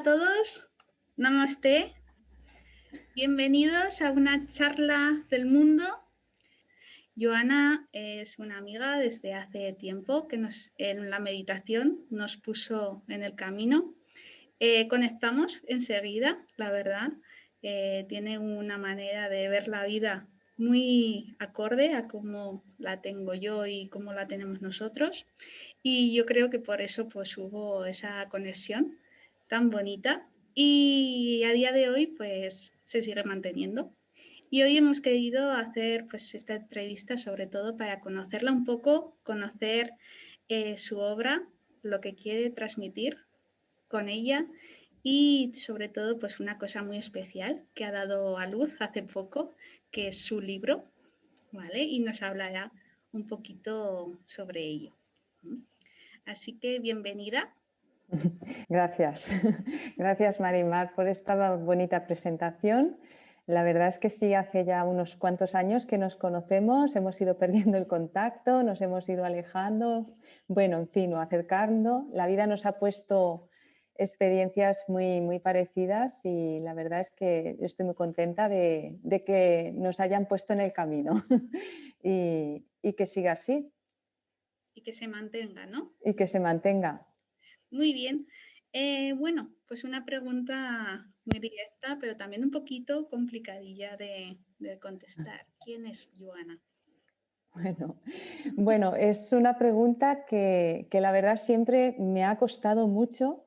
todos, Namaste, bienvenidos a una charla del mundo. Joana es una amiga desde hace tiempo que en la meditación nos puso en el camino. Conectamos enseguida, la verdad. Tiene una manera de ver la vida muy acorde a cómo la tengo yo y cómo la tenemos nosotros. Y yo creo que por eso pues hubo esa conexión tan bonita y a día de hoy pues se sigue manteniendo. Y hoy hemos querido hacer pues esta entrevista sobre todo para conocerla un poco, conocer su obra, lo que quiere transmitir con ella y sobre todo pues una cosa muy especial que ha dado a luz hace poco, que es su libro, ¿vale? Y nos hablará un poquito sobre ello. Así que bienvenida. Gracias. Gracias, Marimar, por esta bonita presentación. La verdad es que sí, hace ya unos cuantos años que nos conocemos, hemos ido perdiendo el contacto, nos hemos ido alejando, bueno, en fin, o acercando. La vida nos ha puesto experiencias muy parecidas y la verdad es que estoy muy contenta de que nos hayan puesto en el camino y que siga así. Y que se mantenga, ¿no? Y que se mantenga. Muy bien. Bueno, pues una pregunta muy directa, pero también un poquito complicadilla de contestar. ¿Quién es Joana? Bueno, es una pregunta que la verdad siempre me ha costado mucho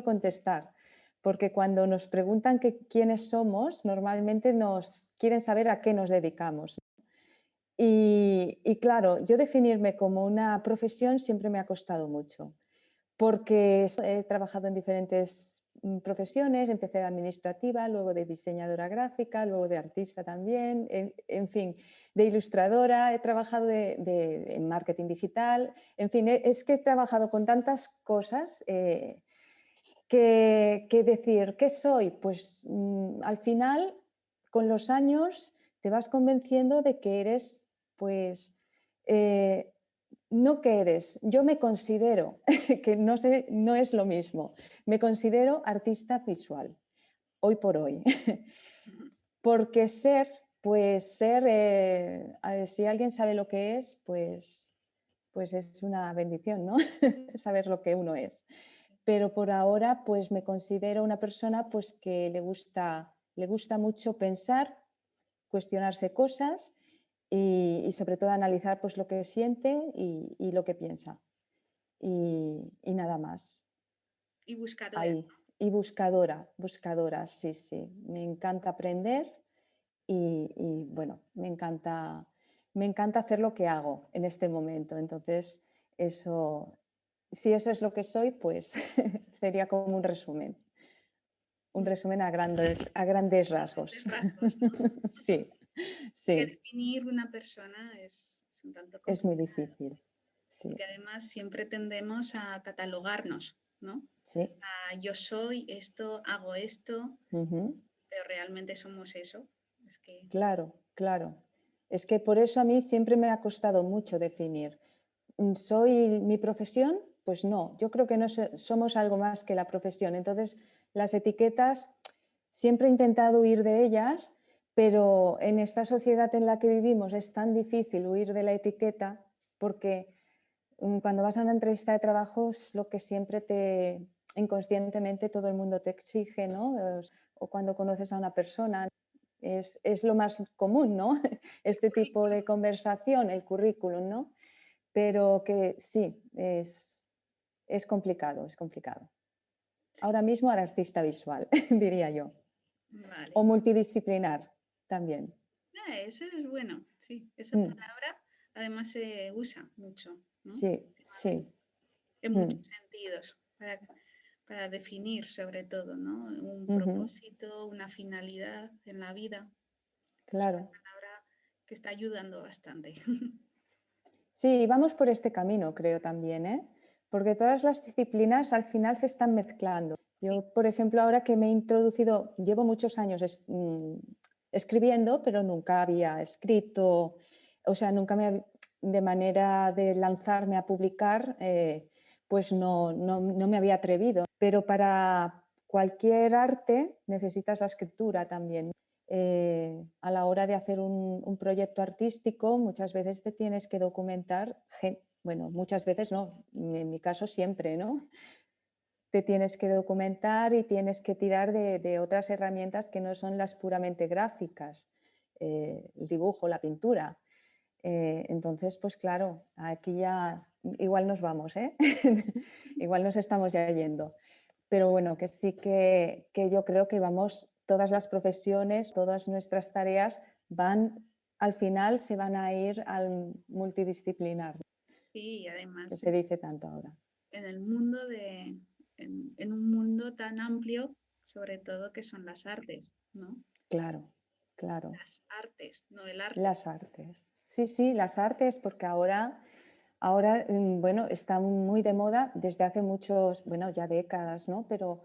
contestar, porque cuando nos preguntan quiénes somos, normalmente nos quieren saber a qué nos dedicamos. Y claro, yo definirme como una profesión siempre me ha costado mucho, porque he trabajado en diferentes profesiones, empecé de administrativa, luego de diseñadora gráfica, luego de artista también, en fin, de ilustradora, he trabajado en marketing digital, en fin, es que he trabajado con tantas cosas que decir, ¿qué soy? Pues al final, con los años, te vas convenciendo de que eres, pues, no que eres, yo me considero, que no sé, no es lo mismo, me considero artista visual, hoy por hoy. Porque si alguien sabe lo que es, pues es una bendición, ¿no? Saber lo que uno es. Pero por ahora, pues me considero una persona pues, que le gusta mucho pensar, cuestionarse cosas y sobre todo analizar pues, lo que siente y lo que piensa. Y nada más. Y buscadora. Ahí. Y buscadora, sí, sí. Me encanta aprender y bueno, me encanta hacer lo que hago en este momento. Entonces, si eso es lo que soy, pues sería como un resumen. Un resumen a grandes rasgos. Rasgos, ¿no? Sí, Que sí. definir una persona es un tanto Es muy complicado. difícil. Sí, Porque además siempre tendemos a catalogarnos, ¿no? sí. Yo soy esto, hago esto, Ujú. pero realmente somos eso. Es que... Claro, claro. Es que por eso a mí siempre me ha costado mucho definir. ¿Soy mi profesión? Pues no, yo creo que no somos algo más que la profesión. Entonces, las etiquetas, siempre he intentado huir de ellas, pero en esta sociedad en la que vivimos es tan difícil huir de la etiqueta porque cuando vas a una entrevista de trabajo es lo que siempre inconscientemente todo el mundo te exige, ¿no? O cuando conoces a una persona. Es lo más común, ¿no? Este tipo de conversación, el currículum, ¿no? Pero que sí, es complicado, es complicado. Ahora mismo al artista visual, diría yo. Vale. O multidisciplinar también. Eso es bueno, sí. Esa Mm, palabra además se usa mucho, ¿no? sí, sí. En Mm, muchos sentidos, para definir sobre todo, ¿no? Un ujú, propósito, una finalidad en la vida. Es una claro. palabra que está ayudando bastante. Sí, vamos por este camino, creo también, ¿eh? Porque todas las disciplinas al final se están mezclando. Sí, Yo, por ejemplo, ahora que me he introducido, llevo muchos años escribiendo, pero nunca había escrito, o sea, de manera de lanzarme a publicar, pues no me había atrevido. Pero cualquier arte necesitas la escritura también. A la hora de hacer un proyecto artístico, muchas veces te tienes que documentar, bueno, muchas veces no, en mi caso siempre, ¿no? Te tienes que documentar y tienes que tirar de otras herramientas que no son las puramente gráficas, el dibujo, la pintura. Entonces, pues claro, aquí ya igual nos vamos, ¿eh? Igual nos estamos ya yendo. Pero bueno, que sí que yo creo que vamos, todas las profesiones, todas nuestras tareas van, al final se van a ir al multidisciplinar, Sí, que además se dice tanto ahora. en el mundo en un mundo tan amplio, sobre todo que son las artes, ¿no? Claro, claro. Las artes, no el arte. Las artes. Sí, sí, las artes, porque ahora, bueno, está muy de moda desde hace muchos, bueno, ya décadas, ¿no? Pero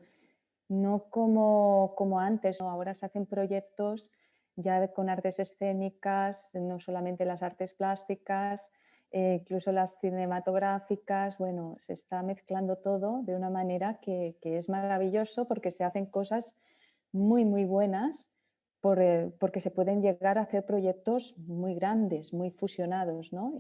no como antes, ¿no? Ahora se hacen proyectos ya con artes escénicas, no solamente las artes plásticas, incluso las cinematográficas, bueno, se está mezclando todo de una manera que es maravilloso porque se hacen cosas muy, muy buenas porque se pueden llegar a hacer proyectos muy grandes, muy fusionados, ¿no?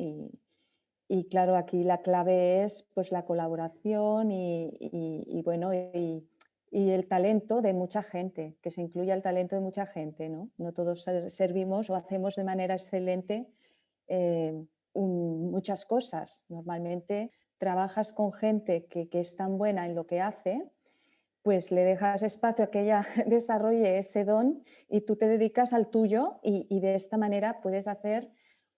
Y claro, aquí la clave es pues la colaboración y bueno, y el talento de mucha gente, que se incluya el talento de mucha gente, ¿no? No todos servimos o hacemos de manera excelente eh, muchas cosas. Normalmente trabajas con gente que es tan buena en lo que hace, pues le dejas espacio a que ella desarrolle ese don y tú te dedicas al tuyo y de esta manera puedes hacer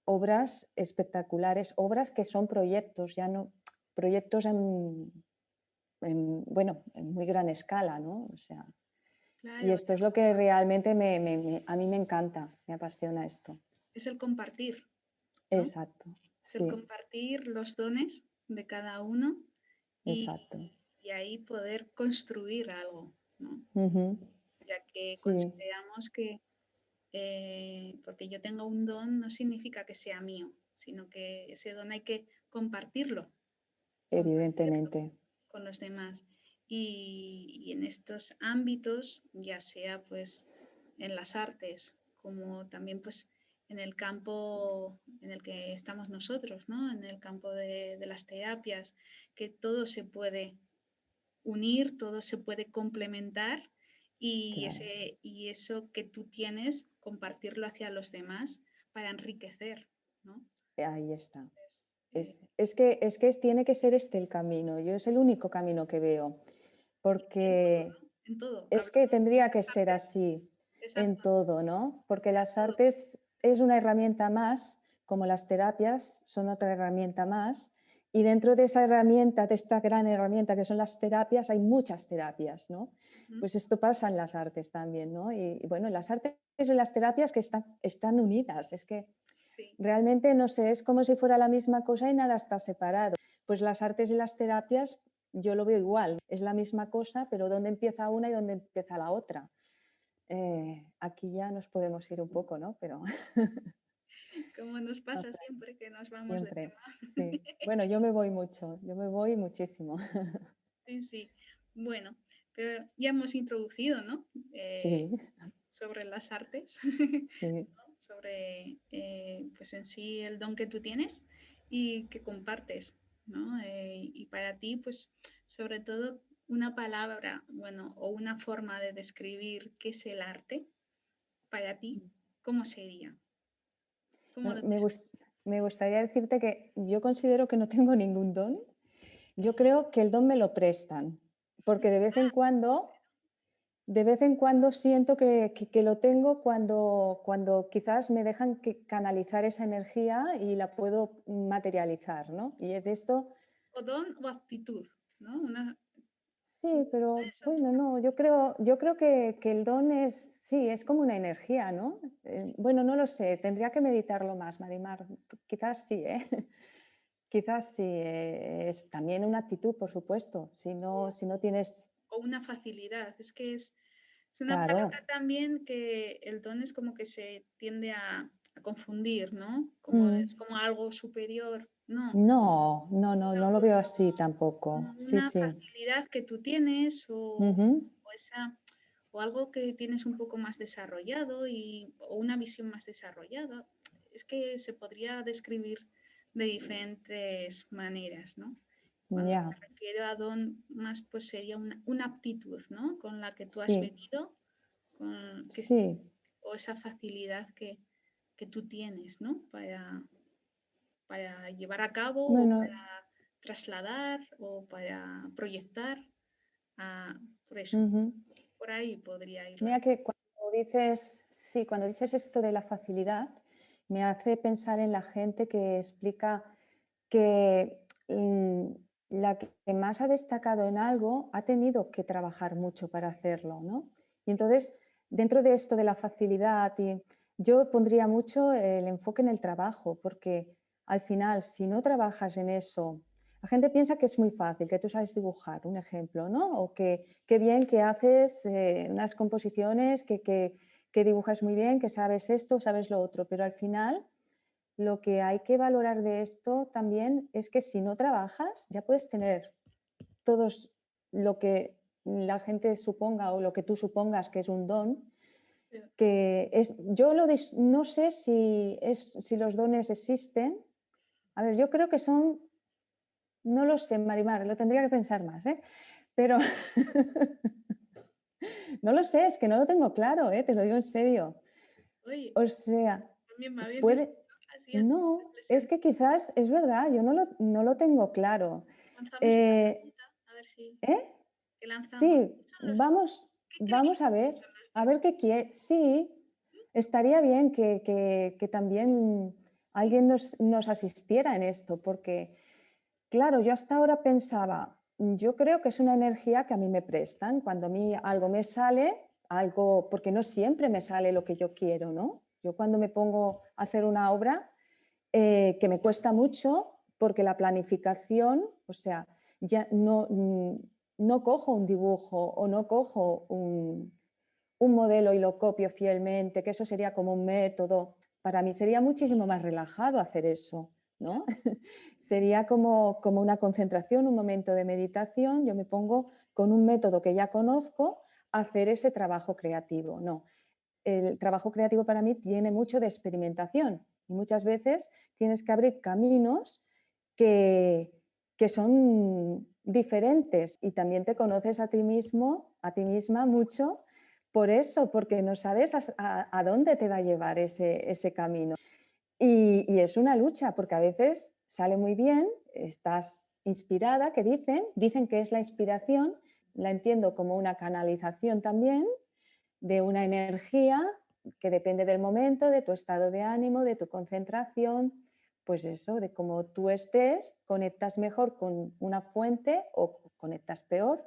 obras espectaculares, obras que son proyectos, ya no proyectos bueno, en muy gran escala, ¿no? O sea, y Claro, esto es lo que realmente a mí me encanta, me apasiona esto. es el compartir, ¿no? Exacto, Es el sí, compartir los dones de cada uno y, exacto. y ahí poder construir algo, ¿no? Ujú, Ya que sí, consideramos que porque yo tenga un don no significa que sea mío, sino que ese don hay que compartirlo, compartirlo evidentemente, con los demás. Y en estos ámbitos, ya sea pues en las artes, como también pues en el campo en el que estamos nosotros, ¿no? En el campo de las terapias, que todo se puede unir, todo se puede complementar claro. y eso que tú tienes, compartirlo hacia los demás para enriquecer, ¿no? Ahí está. Es, eh, Tiene que ser este el camino. Yo es el único camino que veo, y en todo, porque ¿no? En todo. es que Hablamos de tendría que las ser artes, así en exacto, todo, ¿no? Porque para las todo. artes es una herramienta más, como las terapias son otra herramienta más, y dentro de esa herramienta, de esta gran herramienta que son las terapias, hay muchas terapias, ¿no? Ujú. Pues esto pasa en las artes también, ¿no? Y bueno, las artes y las terapias que están unidas, es que Sí, realmente, no sé, es como si fuera la misma cosa y nada está separado. Pues las artes y las terapias yo lo veo igual, es la misma cosa, pero ¿dónde empieza una y dónde empieza la otra? Aquí ya nos podemos ir un poco, ¿no? Pero como nos no pasa sé, siempre que nos vamos de siempre, tema. sí. Bueno, yo me voy mucho, yo me voy muchísimo. Sí, sí. Bueno, pero ya hemos introducido, ¿no? Sí, Sobre las artes, sí, ¿no? Sobre, pues en sí el don que tú tienes y que compartes, ¿no? Y para ti, pues, sobre todo una palabra, bueno, o una forma de describir qué es el arte, para ti, ¿cómo sería? ¿Cómo bueno, lo describes? me gustaría decirte que yo considero que no tengo ningún don. Yo creo que el don me lo prestan, porque de vez en cuando siento que lo tengo cuando quizás me dejan canalizar esa energía y la puedo materializar, ¿no? Y de esto, O don o actitud, ¿no? sí, pero Eso, bueno, no, yo creo que el don es, sí, es como una energía, ¿no? sí. Bueno, no lo sé, tendría que meditarlo más, Marimar. Quizás sí, ¿eh? Quizás sí, es también una actitud, por supuesto. Si no tienes, O una facilidad. Es una palabra claro. también que el don es como que se tiende a confundir, ¿no? Como Mm. es como algo superior. No, No, no, no, sino no lo veo como, así tampoco. como Sí, una sí. facilidad que tú tienes Ujú. o o algo que tienes un poco más desarrollado o una visión más desarrollada. Es que se podría describir de diferentes maneras, ¿no? Cuando Ya, me refiero a don más, pues sería una aptitud, ¿no? Con la que tú has sí, venido, sí. o esa facilidad que tú tienes, ¿no? Para llevar a cabo o Bueno, para trasladar o para proyectar. Por eso, ujú. por ahí podría ir la Mira que cuando dices, sí, cuando dices esto de la facilidad, me hace pensar en la gente que explica que la que más ha destacado en algo ha tenido que trabajar mucho para hacerlo, ¿no? Y entonces, dentro de esto de la facilidad, yo pondría mucho el enfoque en el trabajo, porque al final, si no trabajas en eso, la gente piensa que es muy fácil, que tú sabes dibujar, un ejemplo, ¿no? O que qué bien que haces unas composiciones, que dibujas muy bien, que sabes esto, sabes lo otro, pero al final lo que hay que valorar de esto también es que si no trabajas, ya puedes tener todos lo que la gente suponga o lo que tú supongas que es un don, que es, no sé si los dones existen. A ver, yo creo que son, no lo sé, Marimar, lo tendría que pensar más, ¿eh? Pero no lo sé, es que no lo tengo claro, ¿eh? Te lo digo en serio. Oye, O sea, también me habías dicho puede, así a no, es reflexión. que quizás es verdad, yo no lo tengo claro. Lanzamos esta Eh, pregunta, a ver si ¿Eh? que lanzamos. Sí, ¿Qué creéis vamos a ver, que son los a ver dones? qué quiere. Sí, estaría bien que también alguien nos asistiera en esto, porque, claro, yo hasta ahora pensaba, yo creo que es una energía que a mí me prestan. Cuando a mí algo me sale, algo, porque no siempre me sale lo que yo quiero, ¿no? Yo cuando me pongo a hacer una obra, que me cuesta mucho, porque la planificación, o sea, ya no cojo un dibujo o no cojo un modelo y lo copio fielmente, que eso sería como un método. Para mí sería muchísimo más relajado hacer eso, ¿no? Sería como una concentración, un momento de meditación. Yo me pongo con un método que ya conozco a hacer ese trabajo creativo. No, el trabajo creativo para mí tiene mucho de experimentación y muchas veces tienes que abrir caminos que, que son diferentes y también te conoces a ti mismo, a ti misma mucho por eso, porque no sabes a dónde te va a llevar ese camino. Y es una lucha, porque a veces sale muy bien, estás inspirada, que dicen que es la inspiración, la entiendo como una canalización también, de una energía que depende del momento, de tu estado de ánimo, de tu concentración, pues eso, de cómo tú estés, conectas mejor con una fuente o conectas peor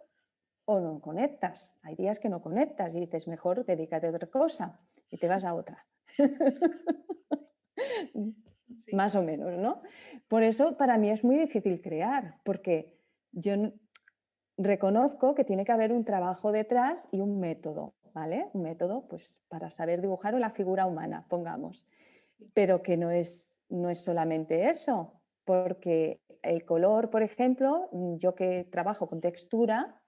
o no conectas. Hay días que no conectas y dices, mejor dedícate a otra cosa y te vas a otra. Sí, Más o menos, ¿no? Por eso para mí es muy difícil crear, porque yo reconozco que tiene que haber un trabajo detrás y un método, ¿vale? Un método pues, para saber dibujar la figura humana, pongamos, sí. pero que no es solamente eso, porque el color, por ejemplo, yo que trabajo con textura,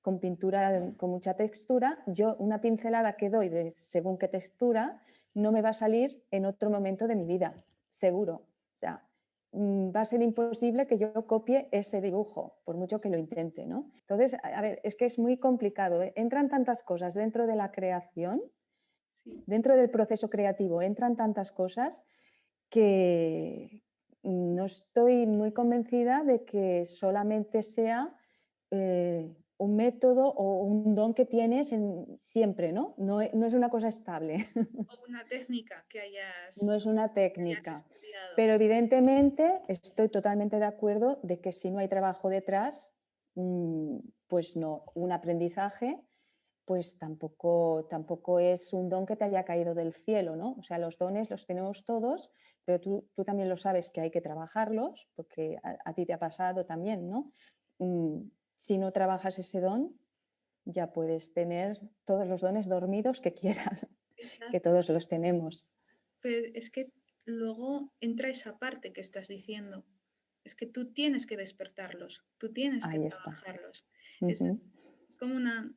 con pintura con mucha textura, yo una pincelada que doy de según qué textura no me va a salir en otro momento de mi vida, seguro. O sea, va a ser imposible que yo copie ese dibujo, por mucho que lo intente, ¿no? Entonces, a ver, es que es muy complicado, ¿eh? Entran tantas cosas dentro de la creación, Sí. dentro del proceso creativo, entran tantas cosas que no estoy muy convencida de que solamente sea un método o un don que tienes siempre, ¿no? No es una cosa estable. O una técnica No es una que hayas técnica, estudiado. pero evidentemente estoy totalmente de acuerdo de que si no hay trabajo detrás, pues no, un aprendizaje, pues tampoco es un don que te haya caído del cielo, ¿no? O sea, los dones los tenemos todos, pero tú también lo sabes que hay que trabajarlos, porque a ti te ha pasado también, ¿no? Si no trabajas ese don, ya puedes tener todos los dones dormidos que quieras, que Exacto. todos los tenemos. Pero es que luego entra esa parte que estás diciendo. Es que tú tienes que despertarlos, tú tienes que Ahí está. trabajarlos. Es, Ujú. es como una...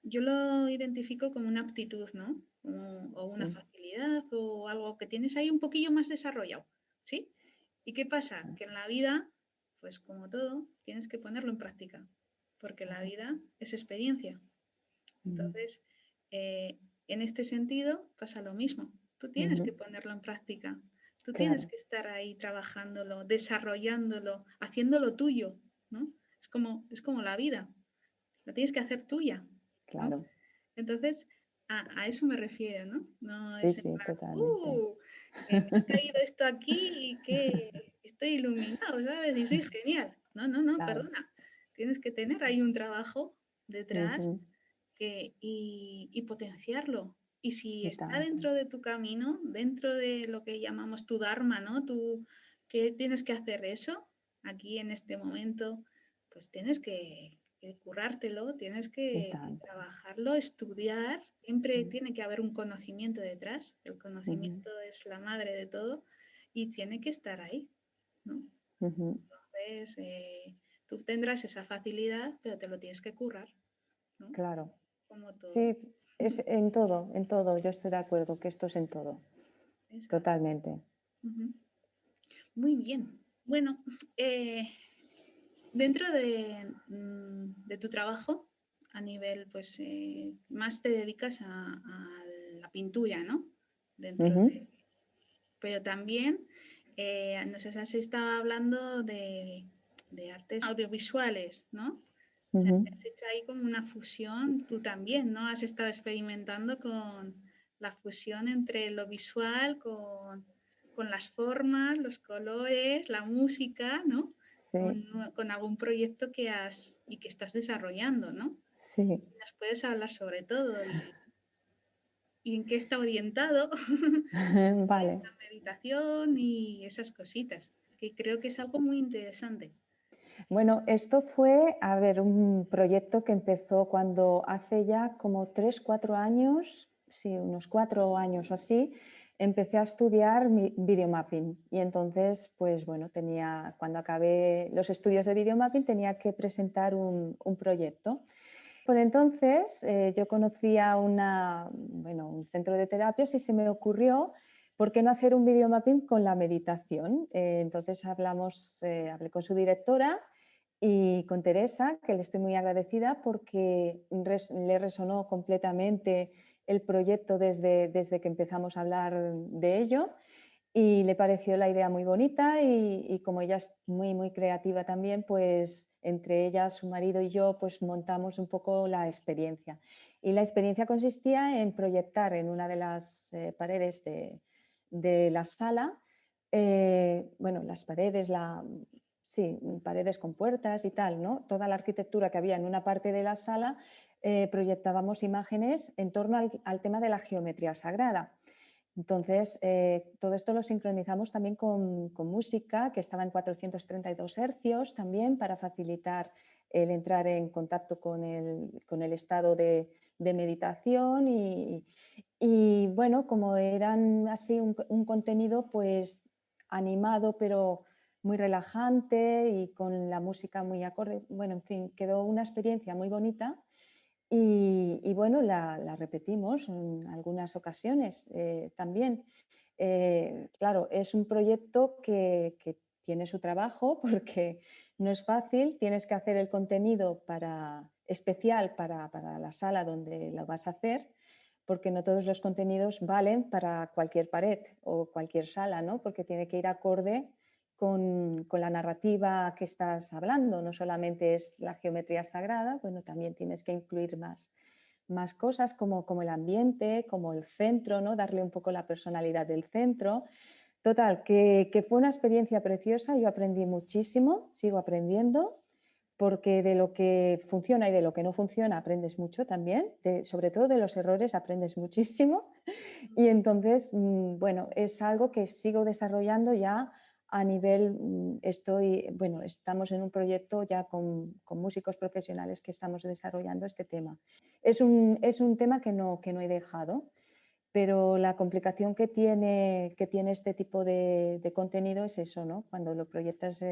yo lo identifico como una aptitud, ¿no? O una Sí, facilidad o algo que tienes ahí un poquillo más desarrollado, ¿sí? ¿Y qué pasa? Que en la vida, pues como todo, tienes que ponerlo en práctica, porque la claro. vida es experiencia. Ujú, Entonces, en este sentido pasa lo mismo. Tú tienes que ujú, ponerlo en práctica. Tú tienes claro, que estar ahí trabajándolo, desarrollándolo, haciéndolo tuyo, ¿no? Es como la vida. La tienes que hacer tuya, ¿no? claro. Entonces, a eso me refiero, ¿no? No Sí, es en sí, plan, totalmente. me ha caído esto aquí y que estoy iluminado, ¿sabes? Y soy genial. No, no, no, Claro. perdona. Tienes que tener ahí un trabajo detrás Ujú, y potenciarlo. Y si y está tanto. dentro de tu camino, dentro de lo que llamamos tu dharma, ¿no? Que tienes que hacer eso aquí en este momento, pues tienes que currártelo, tienes Y que tanto. trabajarlo, estudiar. Siempre Sí. tiene que haber un conocimiento detrás. El Ujú, conocimiento es la madre de todo y tiene que estar ahí, ¿no? ujú, Entonces, tú tendrás esa facilidad, pero te lo tienes que currar, ¿no? claro. Como todo. Sí, es en todo. Yo estoy de acuerdo que esto es en todo. Exacto. Totalmente. Ujú. Muy bien. Bueno, dentro de tu trabajo, a nivel, pues, más te dedicas a la pintura, ¿no? Dentro Ujú, de... Pero también, nos has estado hablando de artes audiovisuales, ¿no? O sea, ujú. que has hecho ahí como una fusión, tú también, ¿no? Has estado experimentando con la fusión entre lo visual, con las formas, los colores, la música, ¿no? Sí, Con algún proyecto que has y que estás desarrollando, ¿no? sí. Nos puedes hablar sobre todo y en qué está orientado Vale. la meditación y esas cositas, que creo que es algo muy interesante. Bueno, esto fue, a ver, un proyecto que empezó cuando hace ya como 3, 4 años, sí, unos 4 años o así, empecé a estudiar videomapping. Y entonces, pues bueno, cuando acabé los estudios de videomapping, tenía que presentar un proyecto. Por entonces, yo conocía bueno, un centro de terapias y se me ocurrió, ¿por qué no hacer un videomapping con la meditación? Entonces hablé con su directora y con Teresa, que le estoy muy agradecida porque le resonó completamente el proyecto desde que empezamos a hablar de ello y le pareció la idea muy bonita y como ella es muy, muy creativa también, pues entre ella, su marido y yo, pues montamos un poco la experiencia. Y la experiencia consistía en proyectar en una de las paredes de la sala, bueno, las paredes, sí, paredes con puertas y tal, ¿no? Toda la arquitectura que había en una parte de la sala, proyectábamos imágenes en torno al tema de la geometría sagrada. Entonces, todo esto lo sincronizamos también con música que estaba en 432 hercios también para facilitar el entrar en contacto con el estado de meditación y, bueno, como eran así un contenido pues animado pero muy relajante y con la música muy acorde, bueno, en fin, quedó una experiencia muy bonita y bueno, la repetimos en algunas ocasiones también. Claro, es un proyecto que tiene su trabajo porque no es fácil, tienes que hacer el contenido especial para la sala donde lo vas a hacer, porque no todos los contenidos valen para cualquier pared o cualquier sala, ¿no? Porque tiene que ir acorde con la narrativa que estás hablando. No solamente es la geometría sagrada, bueno, también tienes que incluir más cosas como el ambiente, como el centro, ¿no? Darle un poco la personalidad del centro. Total, que fue una experiencia preciosa, yo aprendí muchísimo, sigo aprendiendo, porque de lo que funciona y de lo que no funciona aprendes mucho también, sobre todo de los errores aprendes muchísimo. Y entonces, bueno, es algo que sigo desarrollando ya a nivel, bueno, estamos en un proyecto ya con músicos profesionales que estamos desarrollando este tema. Es un tema que no he dejado, pero la complicación que tiene este tipo de contenido es eso, ¿no? Cuando lo proyectas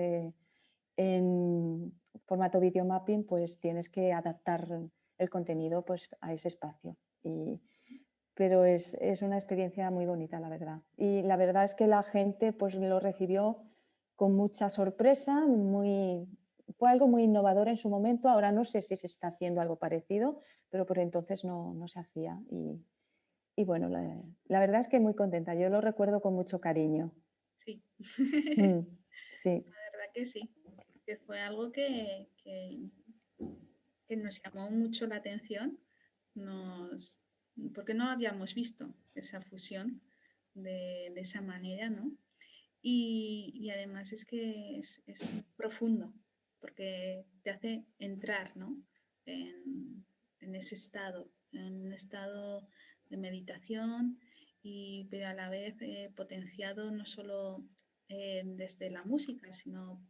en formato videomapping, pues tienes que adaptar el contenido pues, a ese espacio. Pero es una experiencia muy bonita, la verdad. Y la verdad es que la gente pues, lo recibió con mucha sorpresa, fue algo muy innovador en su momento. Ahora no sé si se está haciendo algo parecido, pero por entonces no se hacía. Y bueno, la verdad es que muy contenta. Yo lo recuerdo con mucho cariño. Sí. Mm, sí, La verdad que sí, que fue algo que nos llamó mucho la atención, porque no habíamos visto esa fusión de esa manera, ¿no? Y además es que es profundo, porque te hace entrar, ¿no? en ese estado, en un estado de meditación, pero a la vez potenciado no solo desde la música, sino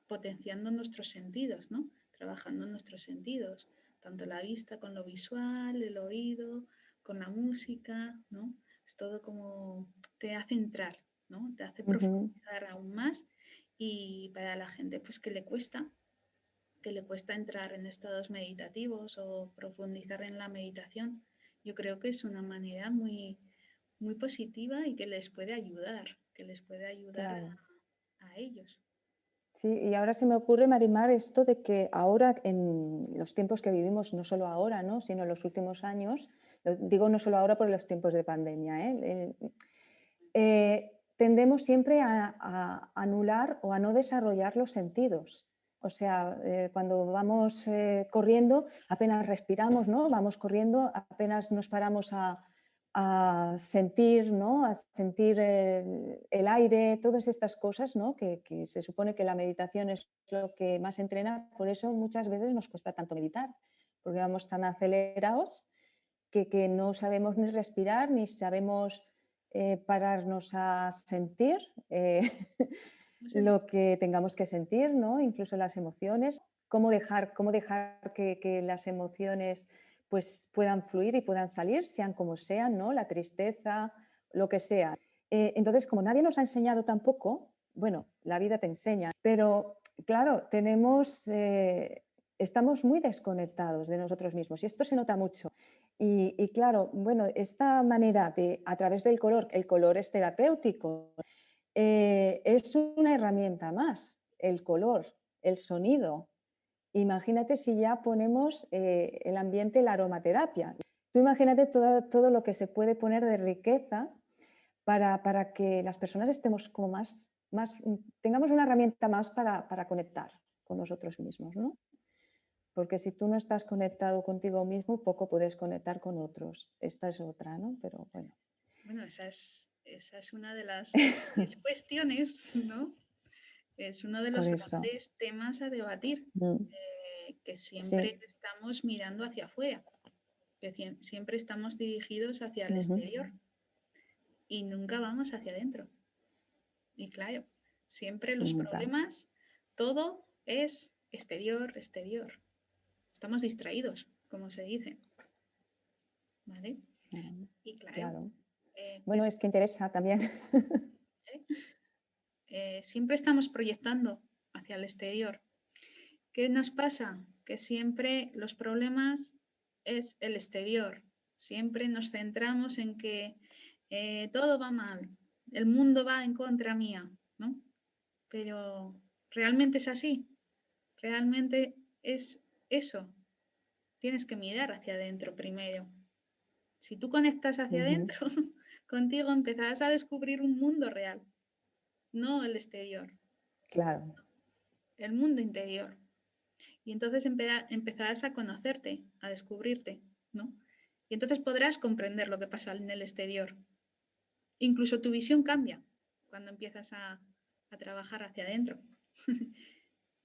potenciando nuestros sentidos, ¿no? Trabajando en nuestros sentidos, tanto la vista con lo visual, el oído, con la música, ¿no? Es todo como te hace entrar, ¿no? Te hace ujú, profundizar aún más y para la gente pues que le cuesta entrar en estados meditativos o profundizar en la meditación, yo creo que es una manera muy positiva y que les puede ayudar claro. a ellos. Sí, y ahora se me ocurre, Marimar, esto de que ahora, en los tiempos que vivimos, no solo ahora, ¿no? Sino en los últimos años, digo no solo ahora por los tiempos de pandemia, tendemos siempre a anular o a no desarrollar los sentidos. O sea, cuando vamos corriendo, apenas respiramos, ¿no? Vamos corriendo, apenas nos paramos a sentir, ¿no? A sentir el aire, todas estas cosas, ¿no? Que se supone que la meditación es lo que más entrena, por eso muchas veces nos cuesta tanto meditar, porque vamos tan acelerados que no sabemos ni respirar, ni sabemos pararnos a sentir lo que tengamos que sentir, ¿no? Incluso las emociones, cómo dejar que las emociones pues, puedan fluir y puedan salir, sean como sean, ¿no? La tristeza, lo que sea. Entonces, como nadie nos ha enseñado tampoco, bueno, la vida te enseña, pero claro, estamos muy desconectados de nosotros mismos y esto se nota mucho. Y claro, bueno, esta manera de, a través del color, el color es terapéutico, es una herramienta más, el color, el sonido. Imagínate si ya ponemos el ambiente, la aromaterapia. Tú imagínate todo lo que se puede poner de riqueza para que las personas estemos como tengamos una herramienta más para conectar con nosotros mismos, ¿no? Porque si tú no estás conectado contigo mismo, poco puedes conectar con otros. Esta es otra, ¿no? Pero bueno. Bueno, esa es una de las grandes cuestiones, ¿no? Es uno de Por los eso. grandes temas a debatir, Mm, que siempre sí. estamos mirando hacia afuera, que siempre estamos dirigidos hacia el Ujú, exterior y nunca vamos hacia adentro. Y claro, siempre los nunca. problemas, todo es exterior, exterior. Estamos distraídos, como se dice, ¿vale? Mm, Y claro, claro. Bueno, pero es que interesa también. ¿eh? Siempre estamos proyectando hacia el exterior. ¿Qué nos pasa? Que siempre los problemas es el exterior. Siempre nos centramos en que todo va mal, el mundo va en contra mía, ¿no? Pero realmente es así, realmente es eso. Tienes que mirar hacia adentro primero. Si tú conectas hacia Ujú, adentro, contigo empezarás a descubrir un mundo real, no el exterior, claro, el mundo interior. Y entonces empezarás a conocerte, a descubrirte, ¿no? Y entonces podrás comprender lo que pasa en el exterior. Incluso tu visión cambia cuando empiezas a trabajar hacia adentro.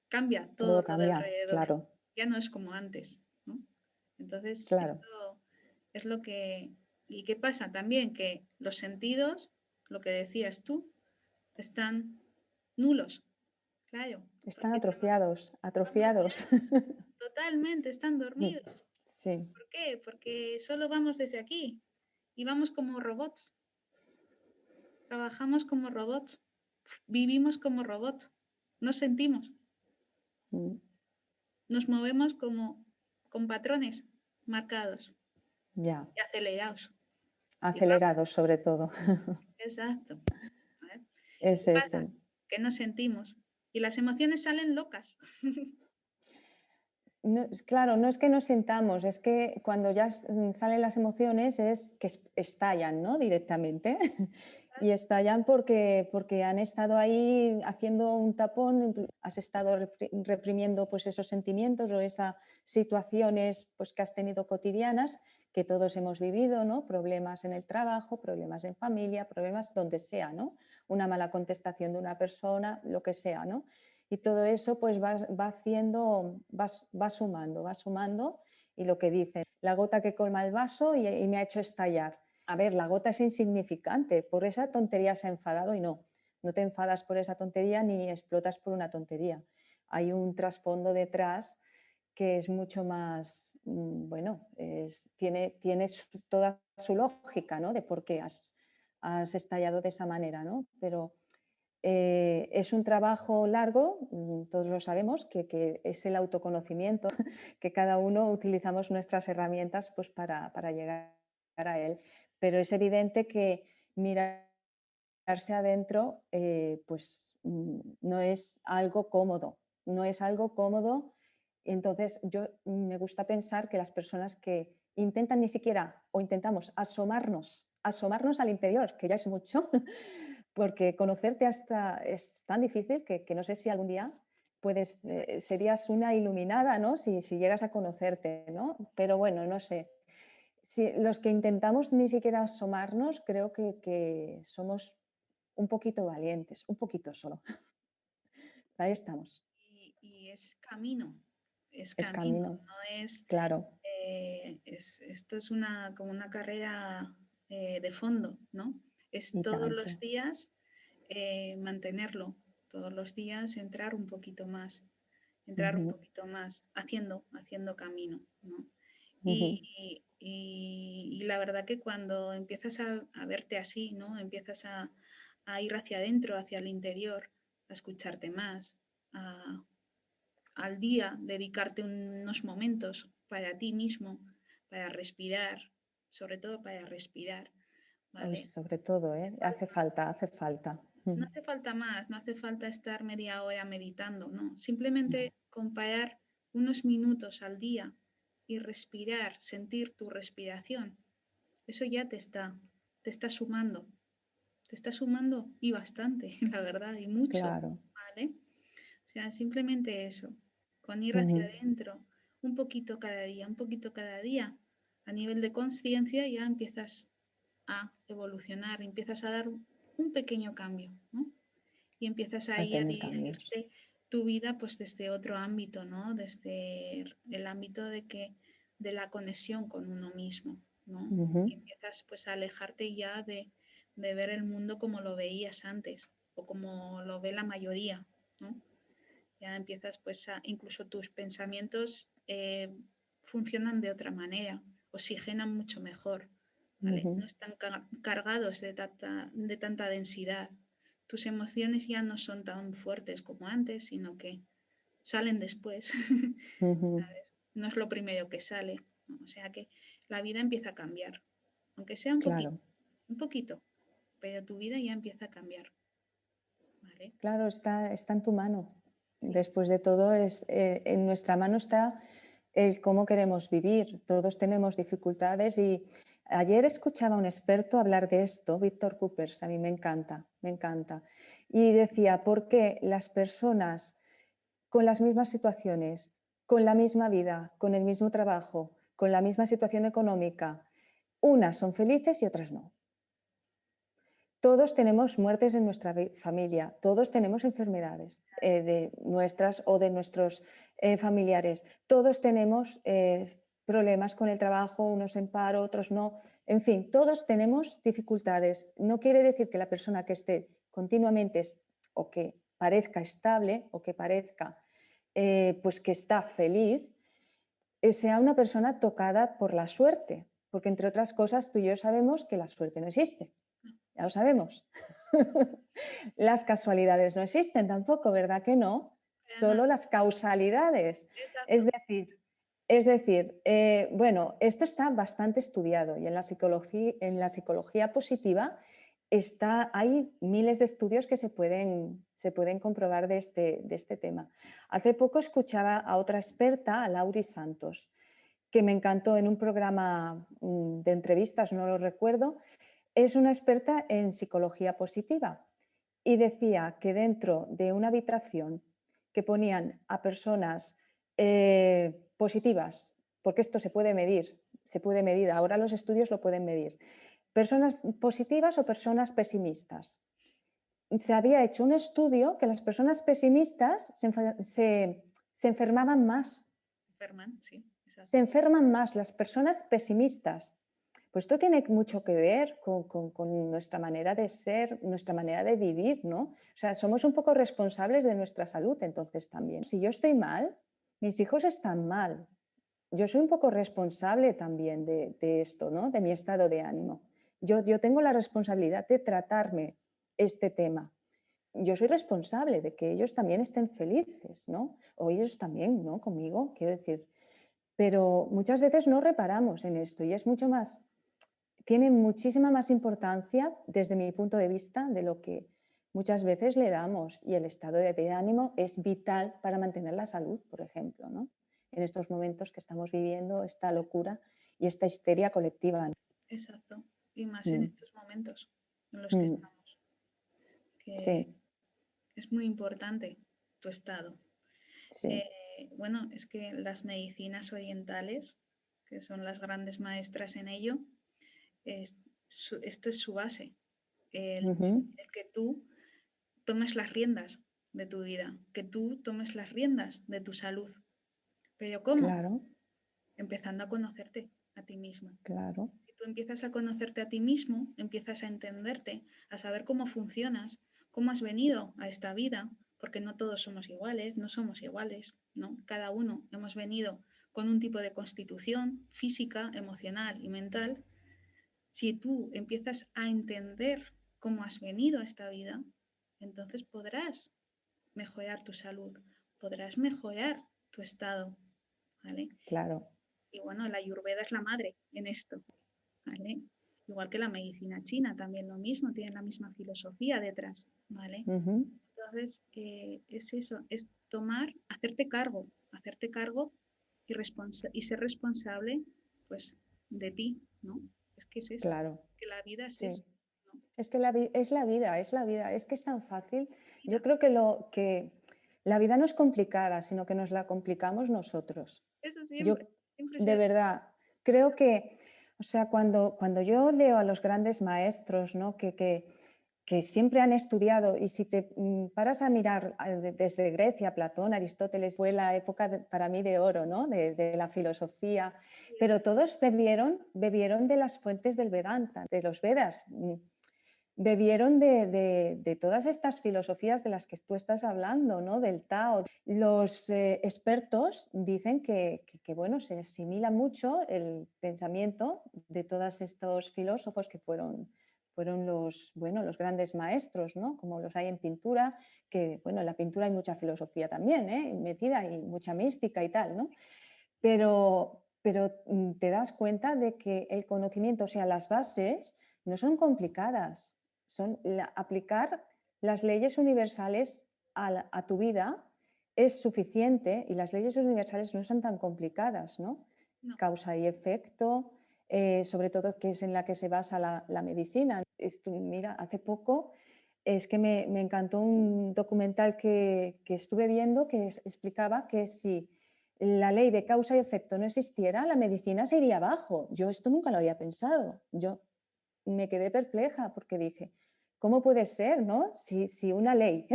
Cambia todo todo de cambia, alrededor. claro, Ya no es como antes, ¿no? Entonces, claro. esto es lo que... ¿Y qué pasa también? Que los sentidos, lo que decías tú, están nulos, claro, Están porque atrofiados, están atrofiados. dormidos, totalmente, están dormidos. Sí. ¿Por qué? Porque solo vamos desde aquí y vamos como robots, trabajamos como robots, vivimos como robots, no sentimos, Mm, nos movemos como con patrones. marcados Ya, y acelerados, digamos. acelerados sobre todo. Exacto. ¿Vale? Es ¿Qué pasa? ese. Que nos sentimos y las emociones salen locas. No, claro, no es que nos sintamos, es que cuando ya salen las emociones es que estallan, ¿no? Directamente. Y estallan porque han estado ahí haciendo un tapón, has estado reprimiendo pues esos sentimientos o esas situaciones pues que has tenido cotidianas que todos hemos vivido, ¿no? Problemas en el trabajo, problemas en familia, problemas donde sea, ¿no? Una mala contestación de una persona, lo que sea, ¿no? Y todo eso pues va haciendo, va sumando y lo que dicen, la gota que colma el vaso y me ha hecho estallar. A ver, la gota es insignificante, por esa tontería se ha enfadado y no, no te enfadas por esa tontería ni explotas por una tontería. Hay un trasfondo detrás que es mucho más, bueno, tiene toda su lógica, ¿no? De por qué has estallado de esa manera, ¿no? Pero es un trabajo largo, todos lo sabemos, que es el autoconocimiento, que cada uno utilizamos nuestras herramientas pues, para llegar a él. Pero es evidente que mirarse adentro pues, no es algo cómodo, no es algo cómodo. Entonces, yo me gusta pensar que las personas que intentan ni siquiera o intentamos asomarnos al interior, que ya es mucho, porque conocerte hasta es tan difícil que no sé si algún día puedes, serías una iluminada, ¿no? Si llegas a conocerte, ¿no? Pero bueno, no sé. Si, los que intentamos ni siquiera asomarnos, creo que somos un poquito valientes, un poquito solo. Ahí estamos. Y es Es camino, camino, no es, claro, esto es una, como una carrera de fondo, ¿no? Es y todos los tanto. días mantenerlo, todos los días entrar un Ujú, poquito más, haciendo camino, ¿no? ujú. Y la verdad que cuando empiezas a verte así, ¿no? Empiezas a ir hacia adentro, hacia el interior, a escucharte más, a, al día, dedicarte unos momentos para ti mismo, para respirar, sobre todo para respirar, Hoy ¿vale? sobre todo, ¿eh? Hace falta, hace falta. No hace falta más, no hace falta estar media hora meditando, no. No, Simplemente comparar unos minutos al día y respirar, sentir tu respiración. Eso ya te está sumando y bastante, la verdad, y mucho, claro. ¿vale? O sea, simplemente eso, con ir hacia Ujú, adentro, un poquito cada día, a nivel de conciencia ya empiezas a evolucionar, empiezas a dar un pequeño cambio, ¿no? Y empiezas a ahí a tener cambios. dirigirte tu vida pues desde otro ámbito, ¿no? Desde el ámbito de la conexión con uno mismo, ¿no? Ujú, Y empiezas pues a alejarte ya de ver el mundo como lo veías antes o como lo ve la mayoría, ¿no? Ya empiezas pues a, incluso tus pensamientos funcionan de otra manera, oxigenan mucho mejor, ¿vale? ujú. No están cargados de tanta densidad. Tus emociones ya no son tan fuertes como antes, sino que salen después. Ujú, ¿Sabes? No es lo primero que sale, ¿no? O sea que la vida empieza a cambiar, aunque sea claro, un poquito, pero tu vida ya empieza a cambiar, ¿vale? claro, está en tu mano. Sí, Después de todo, en nuestra mano está el cómo queremos vivir. Todos tenemos dificultades y ayer escuchaba a un experto hablar de esto, Víctor Coopers, a mí me encanta, me encanta. Y decía, ¿por qué las personas con las mismas situaciones, con la misma vida, con el mismo trabajo, con la misma situación económica, unas son felices y otras no? Todos tenemos muertes en nuestra familia, todos tenemos enfermedades de nuestras o de nuestros familiares, todos tenemos problemas con el trabajo, unos en paro, otros no. En fin, todos tenemos dificultades. No quiere decir que la persona que esté continuamente o que parezca estable o que parezca pues que está feliz sea una persona tocada por la suerte, porque entre otras cosas tú y yo sabemos que la suerte no existe. Ya lo sabemos. Las casualidades no existen tampoco, ¿verdad que no? para nada. Solo las causalidades. Es Exacto. decir, Es decir, bueno, esto está bastante estudiado y en la psicología positiva hay miles de estudios que se pueden comprobar de este tema. Hace poco escuchaba a otra experta, a Lauri Santos, que me encantó en un programa de entrevistas, no lo recuerdo. Es una experta en psicología positiva y decía que dentro de una habitación que ponían a personas positivas, porque esto se puede medir, ahora los estudios lo pueden medir, personas positivas o personas pesimistas. Se había hecho un estudio que las personas pesimistas se enfermaban más. Enferman, sí, exacto. Se enferman más las personas pesimistas. Pues esto tiene mucho que ver con nuestra manera de ser, nuestra manera de vivir, ¿no? O sea, somos un poco responsables de nuestra salud entonces también. Si yo estoy mal, mis hijos están mal. Yo soy un poco responsable también de esto, ¿no? De mi estado de ánimo. Yo tengo la responsabilidad de tratarme este tema. Yo soy responsable de que ellos también estén felices, ¿no? O ellos también, ¿no? Conmigo, quiero decir. Pero muchas veces no reparamos en esto y es mucho más, tiene muchísima más importancia desde mi punto de vista de lo que muchas veces le damos, y el estado de ánimo es vital para mantener la salud, por ejemplo, ¿no? En estos momentos que estamos viviendo esta locura y esta histeria colectiva. Exacto. Y más en Mm, estos momentos en los que mm, estamos, que sí, es muy importante tu estado. sí. Bueno, es que las medicinas orientales, que son las grandes maestras en ello, esto es su base, Ujú, el que tú tomes las riendas de tu vida, que tú tomes las riendas de tu salud. ¿Pero cómo? claro, Empezando a conocerte a ti mismo. claro, Si tú empiezas a conocerte a ti mismo, empiezas a entenderte, a saber cómo funcionas, cómo has venido a esta vida, porque no todos somos iguales, no somos iguales, ¿no? Cada uno hemos venido con un tipo de constitución física, emocional y mental. Si tú empiezas a entender cómo has venido a esta vida, entonces podrás mejorar tu salud, podrás mejorar tu estado, ¿vale? claro. Y bueno, la Ayurveda es la madre en esto, ¿vale? Igual que la medicina china, también lo mismo, tienen la misma filosofía detrás, ¿vale? Ujú, Entonces, es eso, es hacerte cargo y ser responsable, pues, de ti, ¿no? Es que es eso, claro, que la vida es eso, sí. ¿no? Es que es la vida, es la vida. Es que es tan fácil. Yo Mira, creo que la vida no es complicada, sino que nos la complicamos nosotros. eso Yo, siempre, siempre de será. verdad, creo que, o sea, cuando yo leo a los grandes maestros, ¿no? Que siempre han estudiado, y si te paras a mirar desde Grecia, Platón, Aristóteles, fue la época para mí de oro, ¿no? De la filosofía, pero todos bebieron de las fuentes del Vedanta, de los Vedas. Bebieron de todas estas filosofías de las que tú estás hablando, ¿no? Del Tao. Los expertos dicen bueno, se asimila mucho el pensamiento de todos estos filósofos que fueron los grandes maestros, ¿no? Como los hay en pintura, que bueno, en la pintura hay mucha filosofía también, metida, y mucha mística y tal, ¿no? Pero te das cuenta de que el conocimiento, o sea, las bases no son complicadas, aplicar las leyes universales a tu vida es suficiente, y las leyes universales no son tan complicadas, ¿no? No, Causa y efecto, sobre todo, que es en la que se basa la medicina. Mira, hace poco es que me encantó un documental que estuve viendo que explicaba que si la ley de causa y efecto no existiera, la medicina se iría abajo. Yo esto nunca lo había pensado. Yo me quedé perpleja porque dije, ¿cómo puede ser, no? Si una ley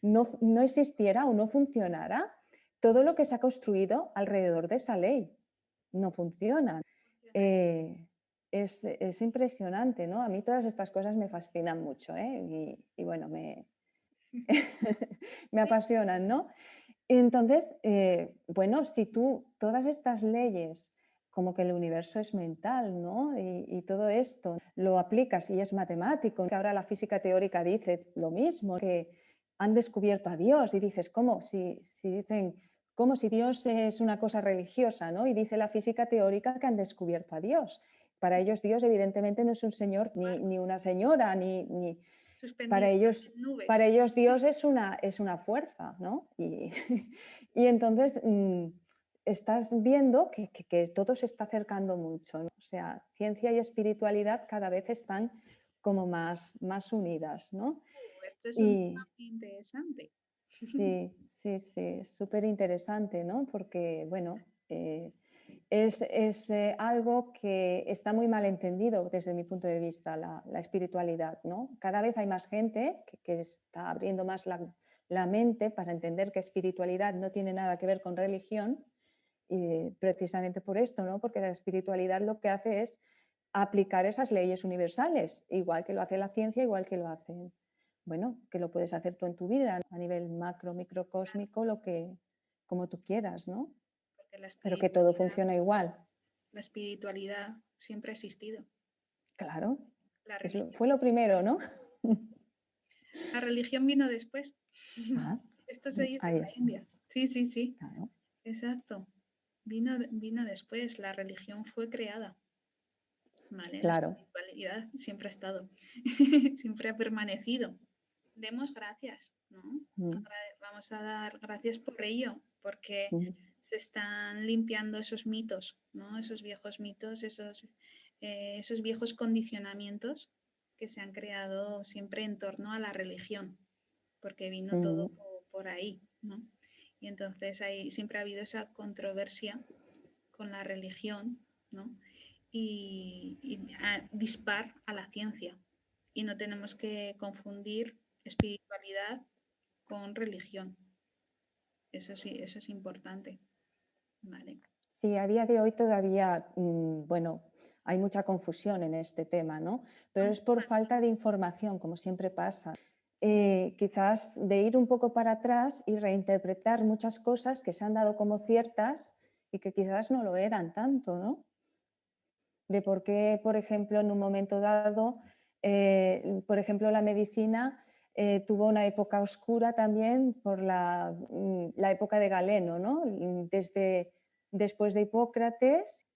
no existiera o no funcionara, todo lo que se ha construido alrededor de esa ley no funciona. funciona. Eh, es impresionante, ¿no? A mí todas estas cosas me fascinan mucho, ¿eh? Y bueno, me Sí, apasionan, ¿no? Entonces, bueno, si tú todas estas leyes, como que el universo es mental, ¿no? Y todo esto lo aplicas y es matemático, que ahora la física teórica dice lo mismo, que han descubierto a Dios, y dices, ¿cómo? Si dicen, como si Dios es una cosa religiosa, ¿no? Y dice la física teórica que han descubierto a Dios. Para ellos Dios evidentemente no es un señor ni una señora, Suspendido en nubes. para ellos Dios es una fuerza, ¿no? Y entonces estás viendo que todo se está acercando mucho, ¿no? O sea, ciencia y espiritualidad cada vez están como más unidas, ¿no? Esto es un tema Y muy interesante. sí, sí, sí, es súper interesante, ¿no? Porque, bueno, es algo que está muy mal entendido desde mi punto de vista, la espiritualidad, ¿no? Cada vez hay más gente que está abriendo más la mente para entender que espiritualidad no tiene nada que ver con religión, y precisamente por esto, ¿no? Porque la espiritualidad lo que hace es aplicar esas leyes universales, igual que lo hace la ciencia, igual que lo hace, bueno, que lo puedes hacer tú en tu vida, a nivel macro, microcósmico, como tú quieras, ¿no? Porque Pero que todo funciona igual. la espiritualidad siempre ha existido. Claro, La religión, fue lo primero, ¿no? la religión vino después. Ah, Esto se dice en ahí la está, India. Sí, sí, sí, claro, exacto. Vino después, la religión fue creada. ¿Vale? La claro. espiritualidad siempre ha estado, siempre ha permanecido. Demos gracias, ¿no? Mm, Vamos a dar gracias por ello, porque mm, se están limpiando esos mitos, ¿no? Esos viejos mitos, esos viejos condicionamientos que se han creado siempre en torno a la religión, porque vino todo mm, por ahí, ¿no? Y entonces siempre ha habido esa controversia con la religión, ¿no? Y dispar a la ciencia. Y no tenemos que confundir espiritualidad con religión. Eso sí, eso es importante. Vale. Sí, a día de hoy todavía, bueno, hay mucha confusión en este tema, ¿no? Pero es por falta de información, como siempre pasa. Quizás de ir un poco para atrás y reinterpretar muchas cosas que se han dado como ciertas y que quizás no lo eran tanto, ¿no? De por qué, por ejemplo, en un momento dado, por ejemplo, la medicina tuvo una época oscura también por la época de Galeno, ¿no? Después de Hipócrates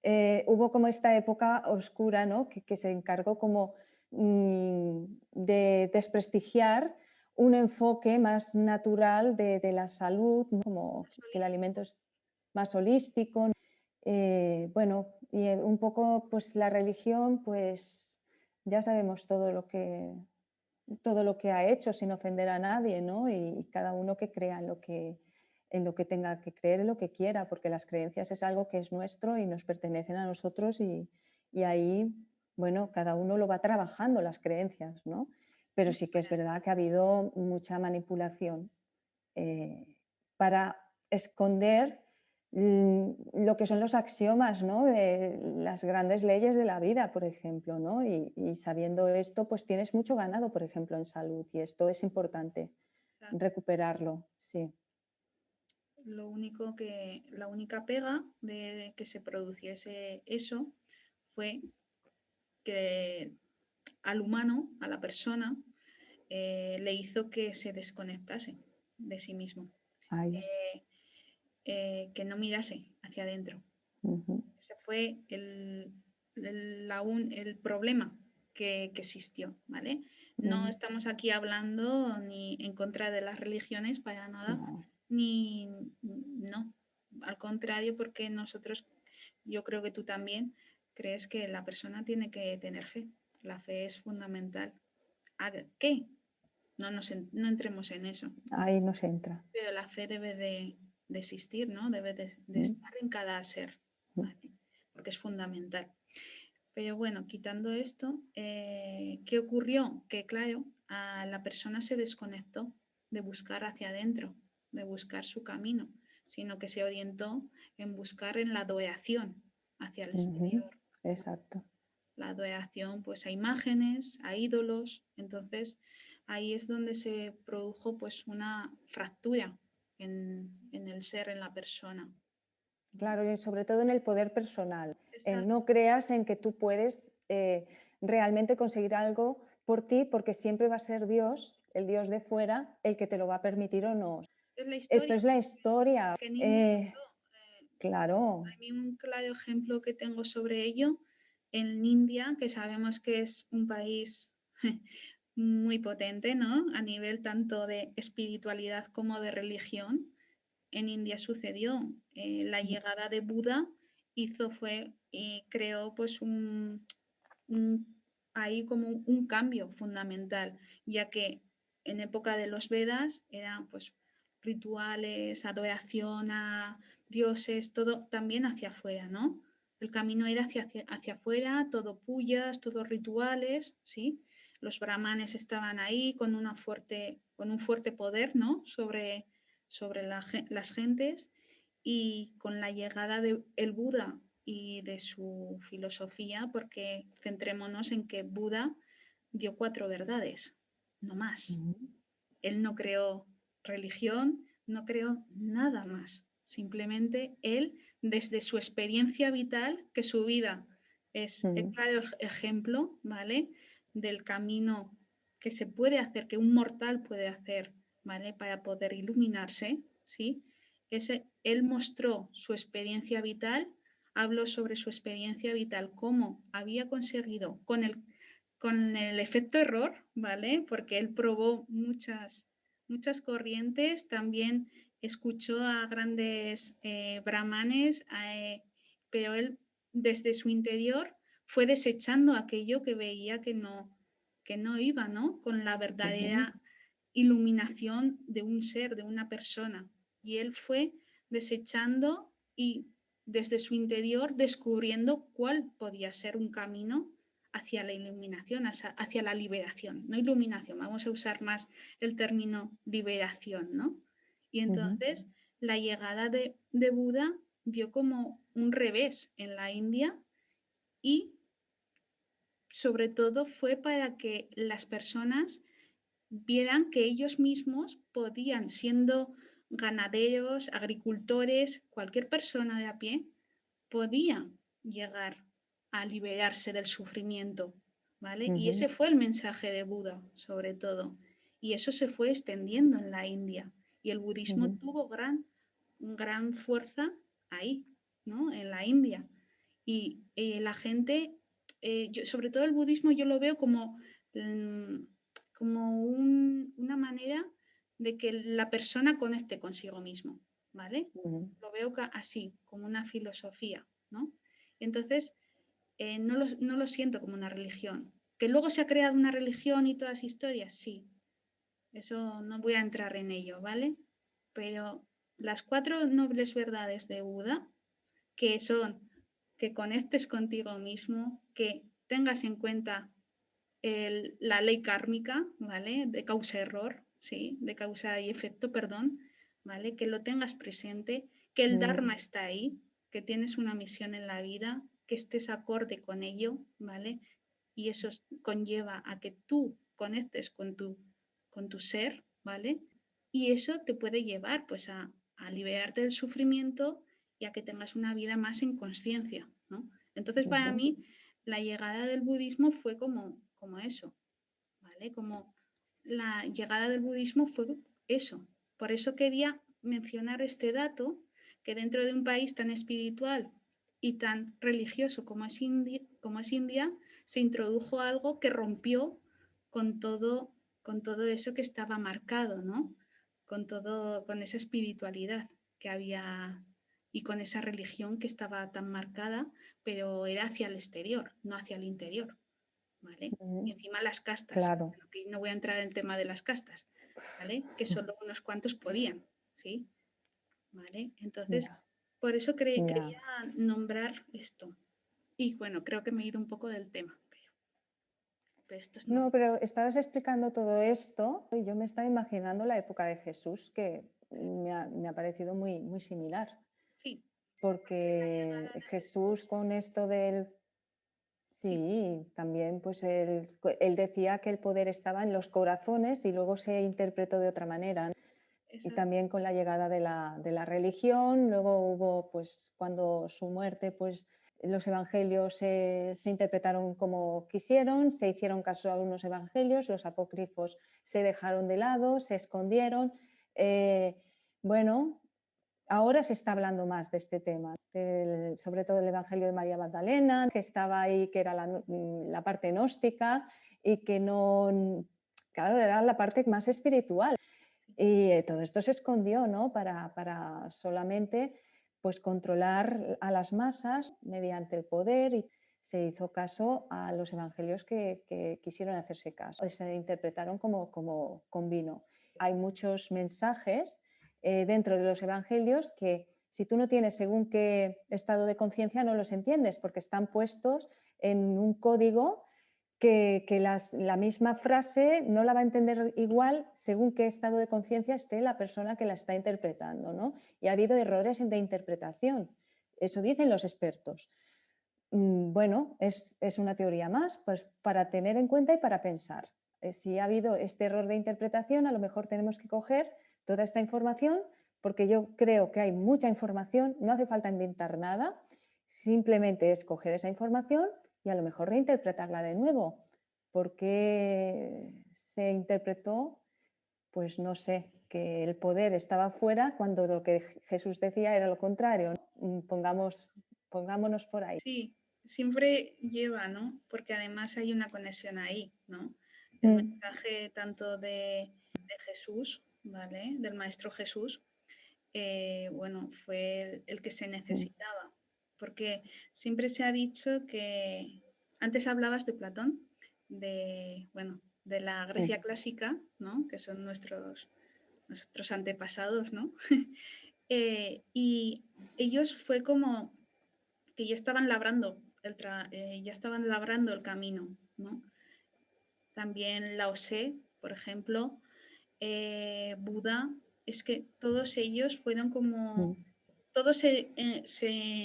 hubo como esta época oscura, ¿no? Que se encargó como de desprestigiar un enfoque más natural de la salud, ¿no? Como que el alimento es más holístico, ¿no? Bueno, y un poco pues la religión, pues ya sabemos todo lo que ha hecho sin ofender a nadie, ¿no? Y cada uno que crea en lo que tenga que creer, en lo que quiera, porque las creencias es algo que es nuestro y nos pertenecen a nosotros y ahí, bueno, cada uno lo va trabajando las creencias, ¿no? Pero sí que es verdad que ha habido mucha manipulación para esconder lo que son los axiomas, ¿no? De las grandes leyes de la vida, por ejemplo, ¿no? Y sabiendo esto, pues tienes mucho ganado, por ejemplo, en salud, y esto es importante, recuperarlo, sí. La única pega de que se produciese eso fue que al humano, a la persona, le hizo que se desconectase de sí mismo, Ahí está. que no mirase hacia adentro. Ujú, Ese fue el problema que existió, ¿vale? No ujú. estamos aquí hablando ni en contra de las religiones para nada, No, ni no, al contrario, porque nosotros, yo creo que tú también crees que la persona tiene que tener fe. La fe es fundamental. ¿A qué? No entremos en eso, ahí nos entra. pero la fe debe de existir, ¿no? Debe de Mm, estar en cada ser, mm, ¿vale? Porque es fundamental. Pero bueno, quitando esto, ¿qué ocurrió? Que claro, a la persona se desconectó de buscar hacia adentro, de buscar su camino, sino que se orientó en buscar en la adoración hacia el ujú. exterior. Exacto. La adoración pues a imágenes, a ídolos. Entonces ahí es donde se produjo pues una fractura en el ser, en la persona. ¿No? Claro, y sobre todo en el poder personal. Exacto. No creas en que tú puedes realmente conseguir algo por ti, porque siempre va a ser Dios, el Dios de fuera, el que te lo va a permitir o no. es la Esto historia. es la historia. Que en India pasó. Claro. A mí un claro ejemplo que tengo sobre ello, en India, que sabemos que es un país muy potente, ¿no? A nivel tanto de espiritualidad como de religión. En India sucedió. La llegada de Buda creó pues ahí como un cambio fundamental, ya que en época de los Vedas eran pues rituales, adoración a dioses, todo también hacia afuera, ¿no? El camino era hacia afuera, todo puyas, todos rituales, ¿sí? Los brahmanes estaban ahí con con un fuerte poder, ¿no? Sobre las gentes, y con la llegada del Buda y de su filosofía, porque centrémonos en que Buda dio 4 verdades, no más. Ujú, Él no creó religión, no creó nada más. Simplemente él, desde su experiencia vital, que su vida es el ujú, claro ejemplo, ¿vale? Del camino que se puede hacer, que un mortal puede hacer, ¿vale? Para poder iluminarse, ¿sí? Él mostró su experiencia vital, habló sobre su experiencia vital, cómo había conseguido con el efecto error, ¿vale? Porque él probó muchas corrientes, también escuchó a grandes brahmanes, pero él desde su interior fue desechando aquello que veía que no iba, ¿no? Con la ujú, verdadera iluminación de un ser, de una persona. Y él fue desechando y desde su interior descubriendo cuál podía ser un camino hacia la iluminación, hacia la liberación, no iluminación, vamos a usar más el término liberación, ¿no? Y ujú, entonces la llegada de Buda dio como un revés en la India, y sobre todo fue para que las personas vieran que ellos mismos podían, siendo ganaderos, agricultores, cualquier persona de a pie, podía llegar a liberarse del sufrimiento, ¿vale? Y ujú, ese fue el mensaje de Buda, sobre todo. Y eso se fue extendiendo en la India. Y el budismo ujú, tuvo gran fuerza ahí, ¿no? En la India. Y la gente, sobre todo el budismo, yo lo veo mm, una manera de que la persona conecte consigo mismo, ¿vale? ujú, Lo veo así, como una filosofía, ¿no? Entonces, no lo siento como una religión. ¿Que luego se ha creado una religión y todas historias? Sí, eso no voy a entrar en ello, ¿vale? Pero las 4 nobles verdades de Buda, que son que conectes contigo mismo, que tengas en cuenta la ley kármica, ¿vale? De causa-error, ¿sí? De causa y efecto, perdón, ¿vale? Que lo tengas presente, que el ujú, Dharma está ahí, que tienes una misión en la vida, que estés acorde con ello, ¿vale? Y eso conlleva a que tú conectes con tu ser, ¿vale? Y eso te puede llevar pues a liberarte del sufrimiento y a que tengas una vida más en conciencia, ¿no? Entonces, para ujú, mí, la llegada del budismo fue como eso, ¿vale? Como la llegada del budismo fue eso. Por eso quería mencionar este dato, que dentro de un país tan espiritual y tan religioso como es India, se introdujo algo que rompió con con todo eso que estaba marcado, ¿no? Con esa espiritualidad que había y con esa religión que estaba tan marcada, pero era hacia el exterior, no hacia el interior, ¿vale? Y ujú. encima las castas, Claro, que no voy a entrar en el tema de las castas, ¿vale? Que solo unos cuantos podían, ¿sí? ¿Vale? Entonces, ya, por eso ya. quería nombrar esto. Y bueno, creo que me he ido un poco del tema, pero esto es No, normal. pero estabas explicando todo esto y yo me estaba imaginando la época de Jesús, que me ha parecido muy, muy similar, Sí, la porque llegada de Jesús Jesús, con esto del... sí, Sí, también pues él decía que el poder estaba en los corazones y luego se interpretó de otra manera. Y exacto, también con la llegada de la religión, luego hubo, pues, cuando su muerte, pues, los evangelios se interpretaron como quisieron, se hicieron caso a algunos evangelios, los apócrifos se dejaron de lado, se escondieron. eh, bueno, ahora se está hablando más de este tema, sobre todo el Evangelio de María Magdalena, que estaba ahí, que era la parte gnóstica y que no, claro, era la parte más espiritual. Y todo esto se escondió, ¿no? Para solamente pues, controlar a las masas mediante el poder y se hizo caso a los evangelios que quisieron hacerse caso. Se interpretaron como convino. Hay muchos mensajes dentro de los evangelios que si tú no tienes según qué estado de conciencia no los entiendes porque están puestos en un código que la misma frase no la va a entender igual según qué estado de conciencia esté la persona que la está interpretando, ¿no? Y ha habido errores de interpretación. Eso dicen los expertos. Bueno, es una teoría más, pues para tener en cuenta y para pensar. Si ha habido este error de interpretación, a lo mejor tenemos que coger toda esta información, porque yo creo que hay mucha información, no hace falta inventar nada, simplemente es coger esa información y a lo mejor reinterpretarla de nuevo. Porque se interpretó, pues no sé, que el poder estaba fuera cuando lo que Jesús decía era lo contrario. Pongámonos por ahí. Sí, siempre lleva, ¿no? Porque además hay una conexión ahí, ¿no? El mensaje tanto de Jesús, ¿vale? Del Maestro Jesús, bueno, fue el que se necesitaba, porque siempre se ha dicho que, antes hablabas de Platón, bueno, de la Grecia clásica, ¿no? Que son nuestros antepasados, ¿no? Y ellos fue como que ya estaban labrando el camino, ¿no? También Lao Tse, por ejemplo, Buda, es que todos ellos fueron como, todos se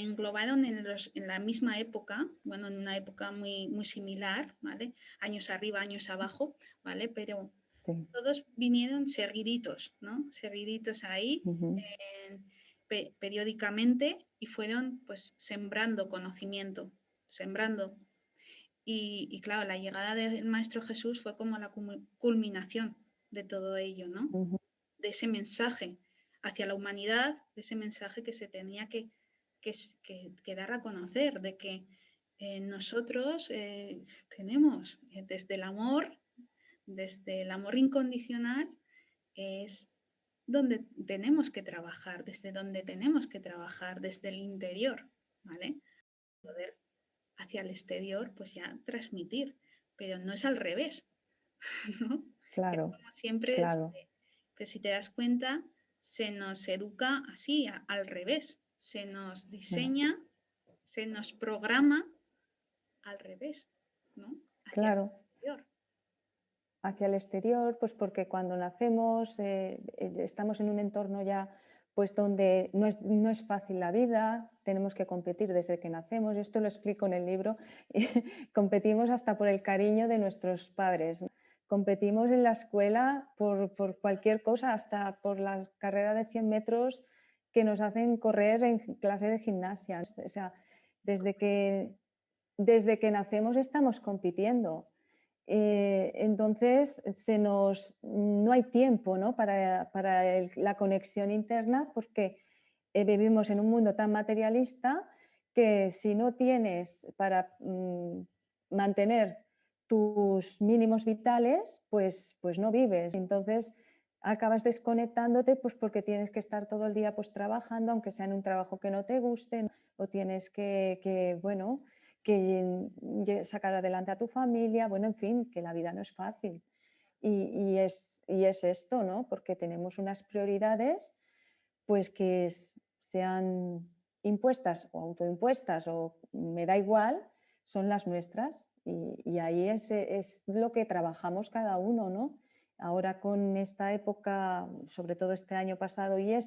englobaron en la misma época, bueno, en una época muy, muy similar, ¿vale? Años arriba, años abajo, ¿vale? Pero Sí. todos vinieron seguiditos, ¿no? Seguiditos ahí, periódicamente, y fueron pues sembrando conocimiento, sembrando. Y claro, la llegada del Maestro Jesús fue como la culminación de todo ello, ¿no? De ese mensaje hacia la humanidad, de ese mensaje que se tenía que dar a conocer, de que nosotros tenemos desde el amor incondicional, es donde tenemos que trabajar, desde donde tenemos que trabajar, desde el interior, ¿vale? Poder hacia el exterior, pues ya transmitir, pero no es al revés, ¿no? Que Claro, como siempre, claro. pues si te das cuenta, se nos educa así, al revés, se nos diseña, se nos programa al revés, ¿no? Hacia el Claro, exterior. hacia el exterior, pues porque cuando nacemos estamos en un entorno ya pues donde no es fácil la vida, tenemos que competir desde que nacemos, y esto lo explico en el libro, y competimos hasta por el cariño de nuestros padres, ¿no? Competimos en la escuela por cualquier cosa, hasta por la carrera de 100 metros que nos hacen correr en clase de gimnasia. O sea, desde que nacemos estamos compitiendo. Entonces no hay tiempo, ¿no? para la conexión interna porque vivimos en un mundo tan materialista que si no tienes para mantener tus mínimos vitales, pues no vives. Entonces acabas desconectándote pues porque tienes que estar todo el día pues trabajando, aunque sea en un trabajo que no te guste, o tienes bueno, que sacar adelante a tu familia, bueno, en fin, que la vida no es fácil. Y es esto, ¿no? Porque tenemos unas prioridades pues que sean impuestas o autoimpuestas o me da igual, son las nuestras y ahí es lo que trabajamos cada uno, ¿no? Ahora con esta época, sobre todo este año pasado y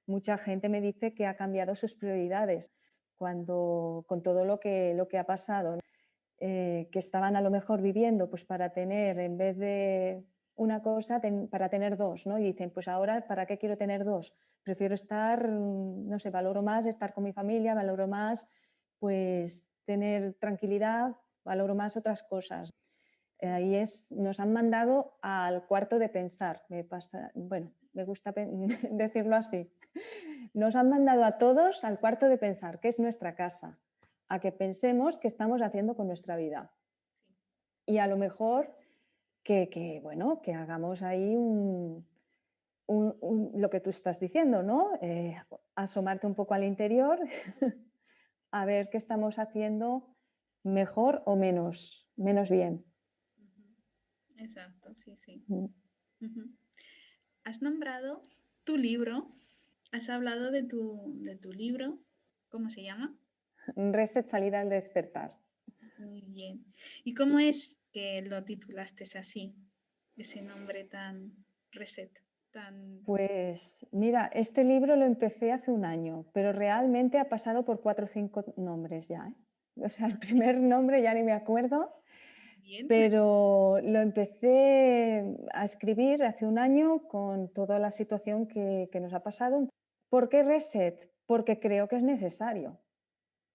mucha gente me dice que ha cambiado sus prioridades con todo lo que ha pasado, ¿no? Que estaban a lo mejor viviendo pues para tener, en vez de una cosa, para tener dos, ¿no? Y dicen, pues ahora, ¿para qué quiero tener dos? Prefiero estar, no sé, valoro más estar con mi familia, valoro más pues tener tranquilidad, valoro más otras cosas. Ahí nos han mandado al cuarto de pensar. Bueno, me gusta decirlo así. Nos han mandado a todos al cuarto de pensar, que es nuestra casa, a que pensemos qué estamos haciendo con nuestra vida. Y a lo mejor bueno, que hagamos ahí lo que tú estás diciendo, ¿no? Asomarte un poco al interior, a ver qué estamos haciendo mejor o menos bien. Exacto, sí, sí. Has nombrado tu libro, has hablado de tu libro, ¿cómo se llama? Reset, salida al despertar. Muy bien. ¿Y cómo es que lo titulaste así? Ese nombre tan reset, tan... Pues mira, este libro lo empecé hace un año, pero realmente ha pasado por 4 o 5 nombres ya, ¿eh? O sea, el primer nombre ya ni me acuerdo, Bien. pero lo empecé a escribir hace un año con toda la situación que nos ha pasado. ¿Por qué reset? Porque creo que es necesario.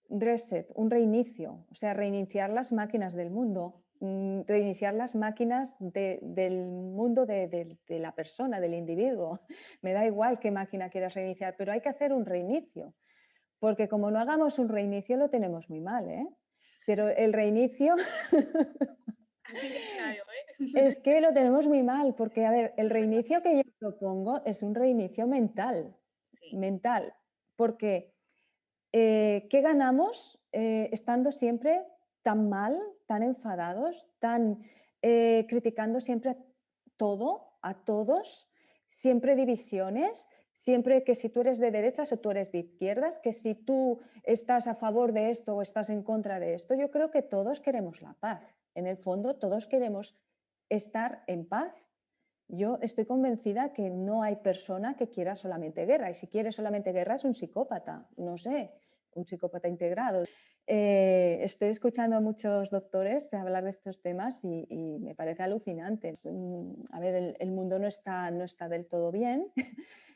Reset, un reinicio, o sea, reiniciar las máquinas del mundo, reiniciar las máquinas del mundo de la persona, del individuo. Me da igual qué máquina quieras reiniciar, pero hay que hacer un reinicio, porque como no hagamos un reinicio lo tenemos muy mal, ¿eh? Pero el reinicio Así de claro, ¿eh? es que lo tenemos muy mal, porque a ver, el reinicio que yo propongo es un reinicio mental, Sí. mental, porque ¿qué ganamos estando siempre tan mal, tan enfadados, tan criticando siempre todo, a todos, siempre divisiones, siempre que si tú eres de derechas o tú eres de izquierdas, que si tú estás a favor de esto o estás en contra de esto? Yo creo que todos queremos la paz. En el fondo, todos queremos estar en paz. Yo estoy convencida que no hay persona que quiera solamente guerra, y si quiere solamente guerra es un psicópata, no sé, un psicópata integrado. Estoy escuchando a muchos doctores hablar de estos temas y me parece alucinante. A ver, el mundo no está del todo bien,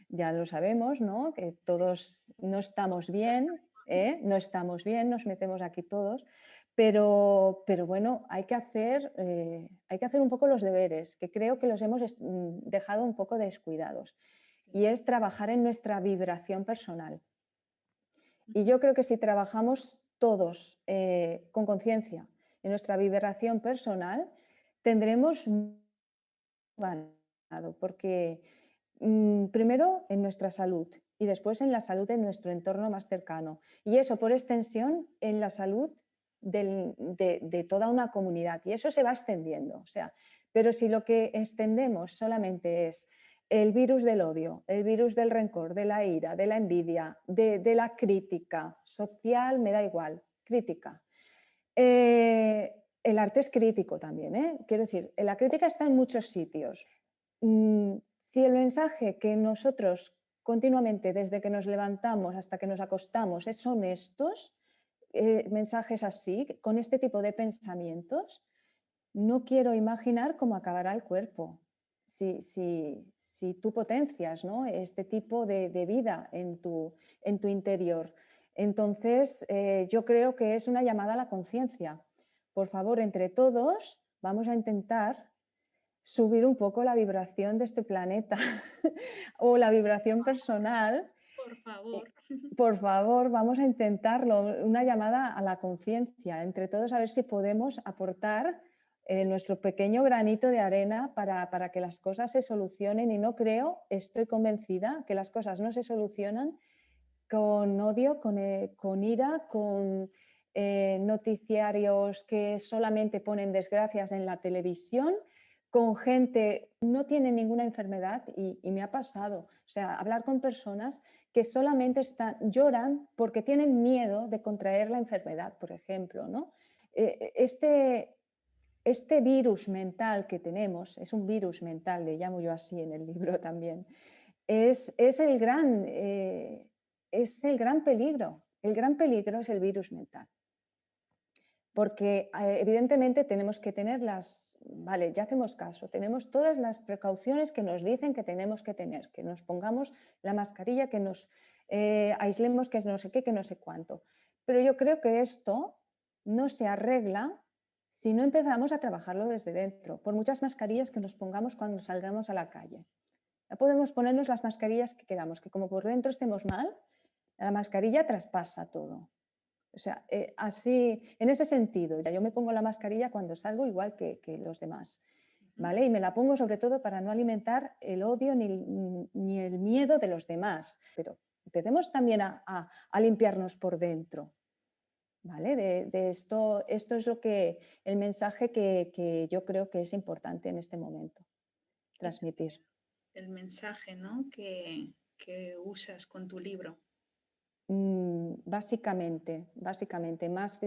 ya lo sabemos, ¿no? Que todos no estamos bien, no estamos bien, nos metemos aquí todos. Pero bueno, hay que hacer un poco los deberes, que creo que los hemos dejado un poco descuidados. Y es trabajar en nuestra vibración personal. Y yo creo que si trabajamos todos con conciencia en nuestra vibración personal, tendremos ganado, porque primero en nuestra salud y después en la salud de nuestro entorno más cercano. Y eso, por extensión, en la salud de toda una comunidad. Y eso se va extendiendo. O sea, pero si lo que extendemos solamente es el virus del odio, el virus del rencor, de la ira, de la envidia, de la crítica social, me da igual, crítica. El arte es crítico también, ¿eh? Quiero decir, la crítica está en muchos sitios. Si el mensaje que nosotros continuamente, desde que nos levantamos hasta que nos acostamos, son estos mensajes así, con este tipo de pensamientos, no quiero imaginar cómo acabará el cuerpo. Si tú potencias, ¿no?, este tipo de vida en tu interior. Entonces, yo creo que es una llamada a la conciencia. Por favor, entre todos, vamos a intentar subir un poco la vibración de este planeta o la vibración personal. Por favor. Por favor, vamos a intentarlo, una llamada a la conciencia, entre todos, a ver si podemos aportar nuestro pequeño granito de arena para que las cosas se solucionen. Y no creo, estoy convencida, que las cosas no se solucionan con odio, con ira, con noticiarios que solamente ponen desgracias en la televisión, con gente que no tiene ninguna enfermedad, y me ha pasado, o sea, hablar con personas que solamente lloran porque tienen miedo de contraer la enfermedad, por ejemplo, ¿no? Este virus mental que tenemos, es un virus mental, le llamo yo así en el libro también, es el gran peligro. El gran peligro es el virus mental. Porque evidentemente tenemos que tener vale, ya hacemos caso, tenemos todas las precauciones que nos dicen que tenemos que tener, que nos pongamos la mascarilla, que nos aislemos, que no sé qué, que no sé cuánto. Pero yo creo que esto no se arregla si no empezamos a trabajarlo desde dentro, por muchas mascarillas que nos pongamos cuando salgamos a la calle. Ya podemos ponernos las mascarillas que queramos, que como por dentro estemos mal, la mascarilla traspasa todo. O sea, así, en ese sentido, yo me pongo la mascarilla cuando salgo igual que los demás, ¿vale? Y me la pongo sobre todo para no alimentar el odio ni el miedo de los demás. Pero empecemos también a limpiarnos por dentro, ¿vale? De esto es el mensaje que yo creo que es importante en este momento, Y transmitir. el mensaje, ¿no? que usas con tu libro. Básicamente, más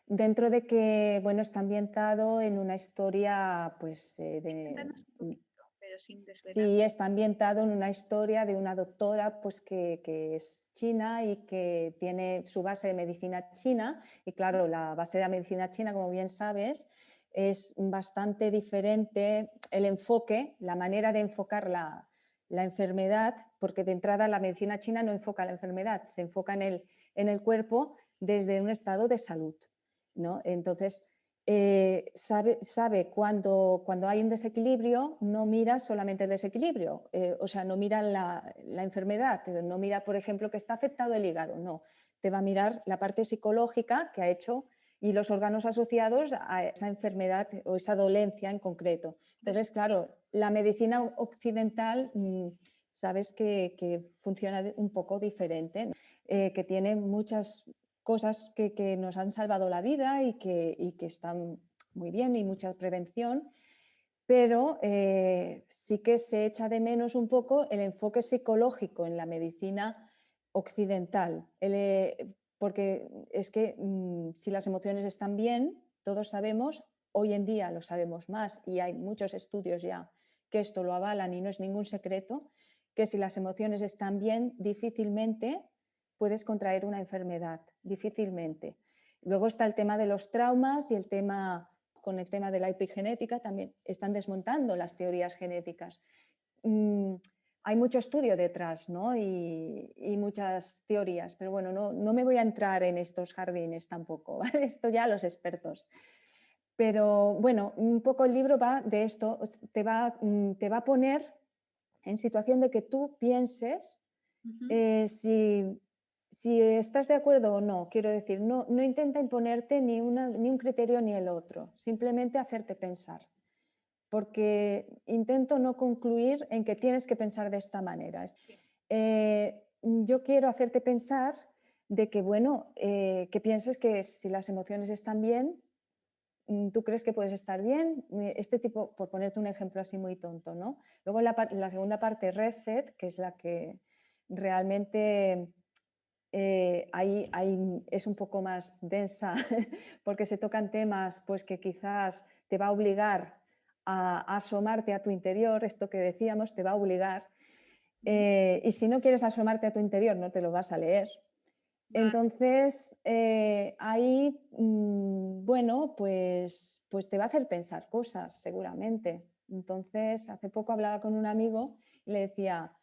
dentro de que, bueno, está ambientado en una historia, pues, Cuéntanos un poquito, pero sin desvelar. sí, está ambientado en una historia de una doctora, pues, que es china y que tiene su base de medicina china, y claro, la base de la medicina china, como bien sabes, es bastante diferente el enfoque, la manera de enfocar la enfermedad, porque de entrada la medicina china no enfoca la enfermedad, se enfoca en el cuerpo desde un estado de salud, ¿no? Entonces, sabe cuando hay un desequilibrio, no mira solamente el desequilibrio, o sea, no mira la enfermedad, no mira, por ejemplo, que está afectado el hígado, no, te va a mirar la parte psicológica que ha hecho y los órganos asociados a esa enfermedad o esa dolencia en concreto. Entonces, claro, la medicina occidental, sabes que funciona un poco diferente, ¿no? Que tiene muchas cosas que nos han salvado la vida y que están muy bien y mucha prevención, pero sí que se echa de menos un poco el enfoque psicológico en la medicina occidental, porque es que si las emociones están bien, todos sabemos, hoy en día lo sabemos más y hay muchos estudios ya que esto lo avalan y no es ningún secreto, que si las emociones están bien, difícilmente puedes contraer una enfermedad, difícilmente. Luego está el tema de los traumas y con el tema de la epigenética también están desmontando las teorías genéticas. Hay mucho estudio detrás, ¿no? y muchas teorías, pero bueno, no me voy a entrar en estos jardines tampoco, ¿vale? Esto ya los expertos. Pero bueno, un poco el libro va de esto, te va a poner en situación de que tú pienses si estás de acuerdo o no. Quiero decir, no intenta imponerte ni un criterio ni el otro, simplemente hacerte pensar, porque intento no concluir en que tienes que pensar de esta manera. Yo quiero hacerte pensar de que, bueno, que pienses que si las emociones están bien, tú crees que puedes estar bien. Este tipo, por ponerte un ejemplo así muy tonto, ¿no? Luego la segunda parte, Reset, que es la que realmente ahí es un poco más densa porque se tocan temas pues, que quizás te va a obligar a asomarte a tu interior, esto que decíamos, te va a obligar. Y si no quieres asomarte a tu interior, no te lo vas a leer. Entonces, ahí, bueno, pues te va a hacer pensar cosas, seguramente. Entonces, hace poco hablaba con un amigo y le decía,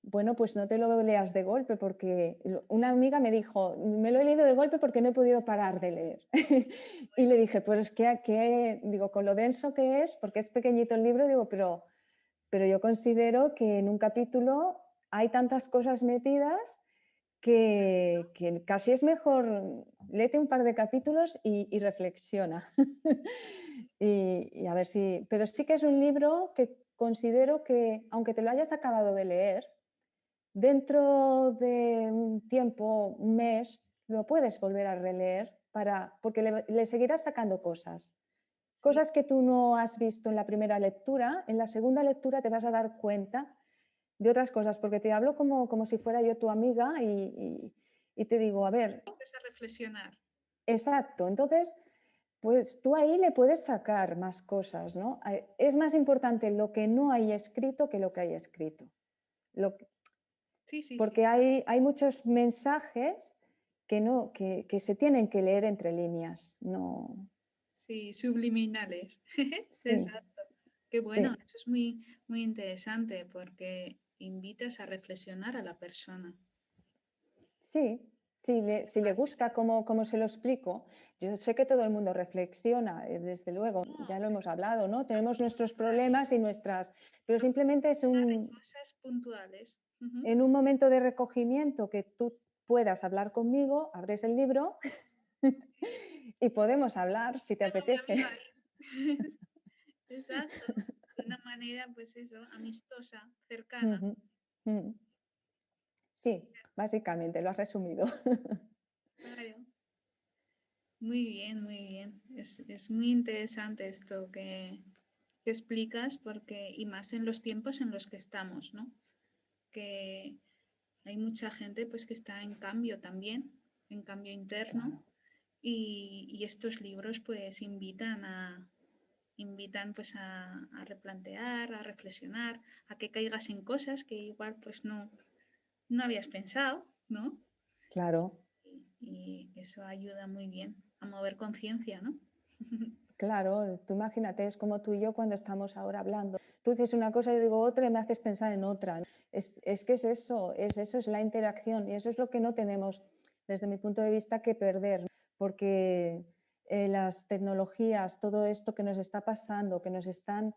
bueno, pues no te lo leas de golpe, porque una amiga me dijo, me lo he leído de golpe porque no he podido parar de leer. Y le dije, pues es que, digo, con lo denso que es, porque es pequeñito el libro, digo, pero yo considero que en un capítulo hay tantas cosas metidas que casi es mejor, léete un par de capítulos y reflexiona. Y a ver si, pero sí que es un libro que considero que, aunque te lo hayas acabado de leer, dentro de un tiempo, un mes, lo puedes volver a releer porque le seguirás sacando cosas que tú no has visto en la primera lectura. En la segunda lectura te vas a dar cuenta de otras cosas, porque te hablo como si fuera yo tu amiga y te digo, a ver, Empieza a reflexionar. exacto, entonces, pues tú ahí le puedes sacar más cosas, ¿no? Es más importante lo que no hay escrito que lo que hay escrito. Lo, Sí, sí, sí. porque hay muchos mensajes que se tienen que leer entre líneas. No, Sí, subliminales. sí, Exacto. Qué bueno, sí, eso es muy, muy interesante porque invitas a reflexionar a la persona. sí. si le gusta cómo se lo explico, yo sé que todo el mundo reflexiona, desde luego, ya lo hemos hablado, ¿no? Tenemos nuestros problemas y nuestras, pero simplemente es Cosas puntuales. Ujú. en un momento de recogimiento que tú puedas hablar conmigo, abres el libro y podemos hablar si te Tengo mi apetece. amiga ahí. Exacto. De una manera, pues eso, amistosa, cercana. Ujú, mm. Sí, básicamente, lo has resumido. Claro. Muy bien, muy bien. Es muy interesante esto que explicas, porque, y más en los tiempos en los que estamos, ¿no? Que hay mucha gente pues que está en cambio también, en cambio interno, Claro. y estos libros pues invitan pues a replantear, a reflexionar, a que caigas en cosas que igual pues no habías pensado, ¿no? Claro, Y eso ayuda muy bien a mover conciencia, ¿no? claro, tú imagínate, es como tú y yo cuando estamos ahora hablando. Tú dices una cosa, yo digo otra y me haces pensar en otra. Es que es eso, es la interacción y eso es lo que no tenemos, desde mi punto de vista, que perder, porque las tecnologías, todo esto que nos está pasando, que nos están,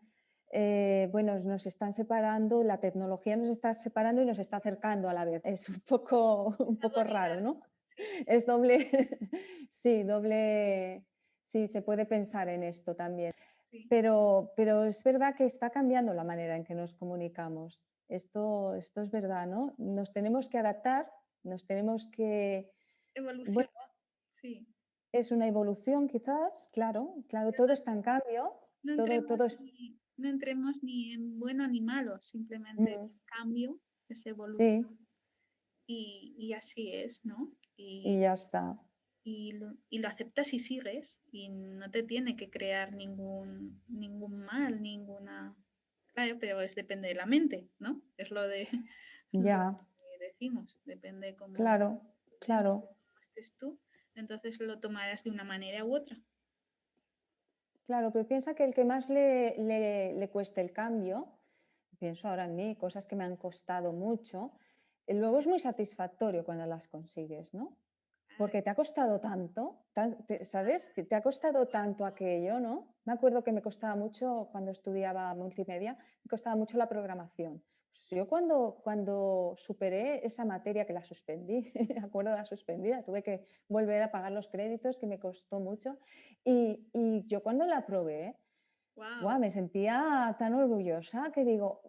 bueno, nos están separando, la tecnología nos está separando y nos está acercando a la vez. Es un La poco dualidad, raro, ¿no? sí, Es doble, sí, doble, sí, se puede pensar en esto también. sí. Pero es verdad que está cambiando la manera en que nos comunicamos. Esto es verdad, ¿no? Nos tenemos que adaptar, nos tenemos que, Evolución, bueno, sí. es una evolución quizás, claro, claro, Pero todo está en cambio, no todo entremos es... no entremos ni en bueno ni malo, simplemente Mm, es cambio, es evolución sí, y así es, ¿no? y ya está. Y lo aceptas y sigues y no te tiene que crear ningún mal, ninguna... Claro, pero depende de la mente, ¿no? Es lo de lo Ya, que decimos, depende cómo, claro, claro. cómo estés tú, entonces lo tomarás de una manera u otra. Claro, pero piensa que el que más le cueste el cambio, pienso ahora en mí, cosas que me han costado mucho, luego es muy satisfactorio cuando las consigues, ¿no? Ay, Porque te ha costado tanto, ¿sabes? Te ha costado tanto aquello, ¿no? Me acuerdo que me costaba mucho cuando estudiaba multimedia, me costaba mucho la programación. Pues yo cuando superé esa materia que la suspendí, me acuerdo la suspendida, tuve que volver a pagar los créditos que me costó mucho y yo cuando la probé, wow, guau, me sentía tan orgullosa que digo,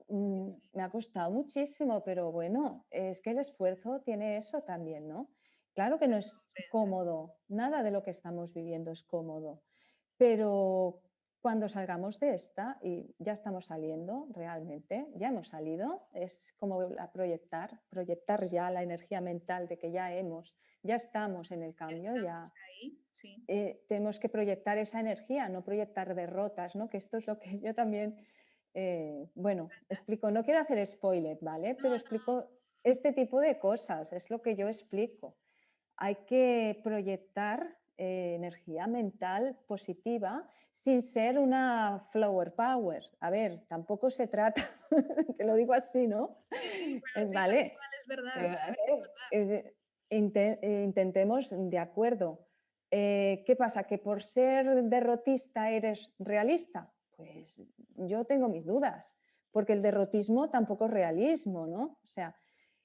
me ha costado muchísimo, pero bueno, es que el esfuerzo tiene eso también, ¿no? Claro que no es cómodo, nada de lo que estamos viviendo es cómodo, pero cuando salgamos de esta, y ya estamos saliendo realmente, ya hemos salido, es como proyectar ya la energía mental de que ya estamos en el cambio, estamos ya ahí, sí. tenemos que proyectar esa energía, no proyectar derrotas, ¿no? Que esto es lo que yo también, bueno, explico, no quiero hacer spoiler, ¿vale? No, Pero no, explico este tipo de cosas, es lo que yo explico. Hay que proyectar energía mental positiva sin ser una flower power. A ver, tampoco se trata, te lo digo así, ¿no? sí, pero sí, tal Vale, cual es verdad, a es ver, verdad. intentemos de acuerdo. ¿Qué pasa? ¿Que por ser derrotista eres realista? Pues yo tengo mis dudas, porque el derrotismo tampoco es realismo, ¿no? O sea,